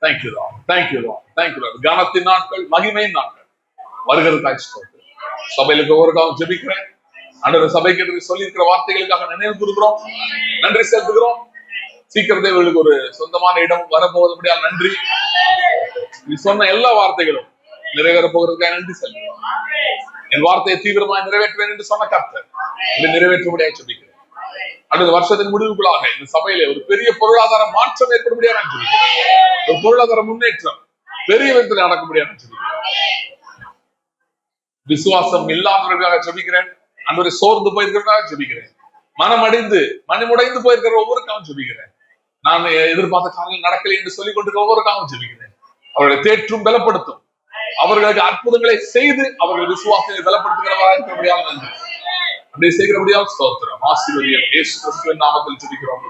Thank you Lord, thank you Lord, thank you Lord. கனத்தின் நாட்கள், மகிமையின் நாட்கள் வருகிறதுக்காக ஸ்தோத்திரம். சபையிலுக்கு ஒவ்வொருக்காகவும் ஜெபிக்கிறேன். ஆண்டவர் சபைக்கு சொல்லி இருக்கிற வார்த்தைகளுக்காக நினைவு கூறுகிறோம், நன்றி செலுத்துகிறோம். சீக்கிரத்தை இவர்களுக்கு ஒரு சொந்தமான இடம் வரப்போவதுபடியா நன்றி. நீ சொன்ன எல்லா வார்த்தைகளும் நிறைவேற போகிறதுக்காக நன்றி செலுத்துகிறோம். என் வார்த்தையை தீவிரமாக நிறைவேற்றுவேன் என்று சொன்ன கர்த்தர் இதை நிறைவேற்றும்படியாக ஜெபிக்கிறேன். அடுத்த வருஷத்தின் முடிவுக்குள்ளாக இந்த சபையிலே ஒரு பெரிய பொருளாதார மாற்றம் ஏற்படும்படியாக நான் ஜெபிக்கிறேன். ஒரு பொருளாதார முன்னேற்றம் பெரிய விதத்தில் நடக்கும்படியாக நான் ஜெபிக்கிறேன். விசுவாசம் இல்லாதவர்களுக்காக ஜெபிக்கிறேன். அன்றைய சோர்ந்து போயிருக்கிறதுக்காக ஜெபிக்கிறேன். மனமடைந்து மனமுடைந்து போயிருக்கிற ஒவ்வொருக்காகவும் ஜெபிக்கிறேன். நான் எதிர்பார்த்த காரியங்கள் நடக்கலை என்று சொல்லிக் கொண்டிருக்கிற ஒவ்வொருக்காகவும் ஜெபிக்கிறேன். அவர்களை தேற்றும் பலப்படுத்தும், அவர்களுக்கு அற்புதங்களை செய்து அவர்கள் விசுவாசத்தை பலப்படுத்துகிறவராக இருக்கிறபடியாக நன்றி. அப்படி செய்கிறபடியாக ஸ்தோத்திரம். ஆசீர்வதியம் இயேசு கிறிஸ்துவின் நாமத்தில் ஜெபிக்கிறோம்.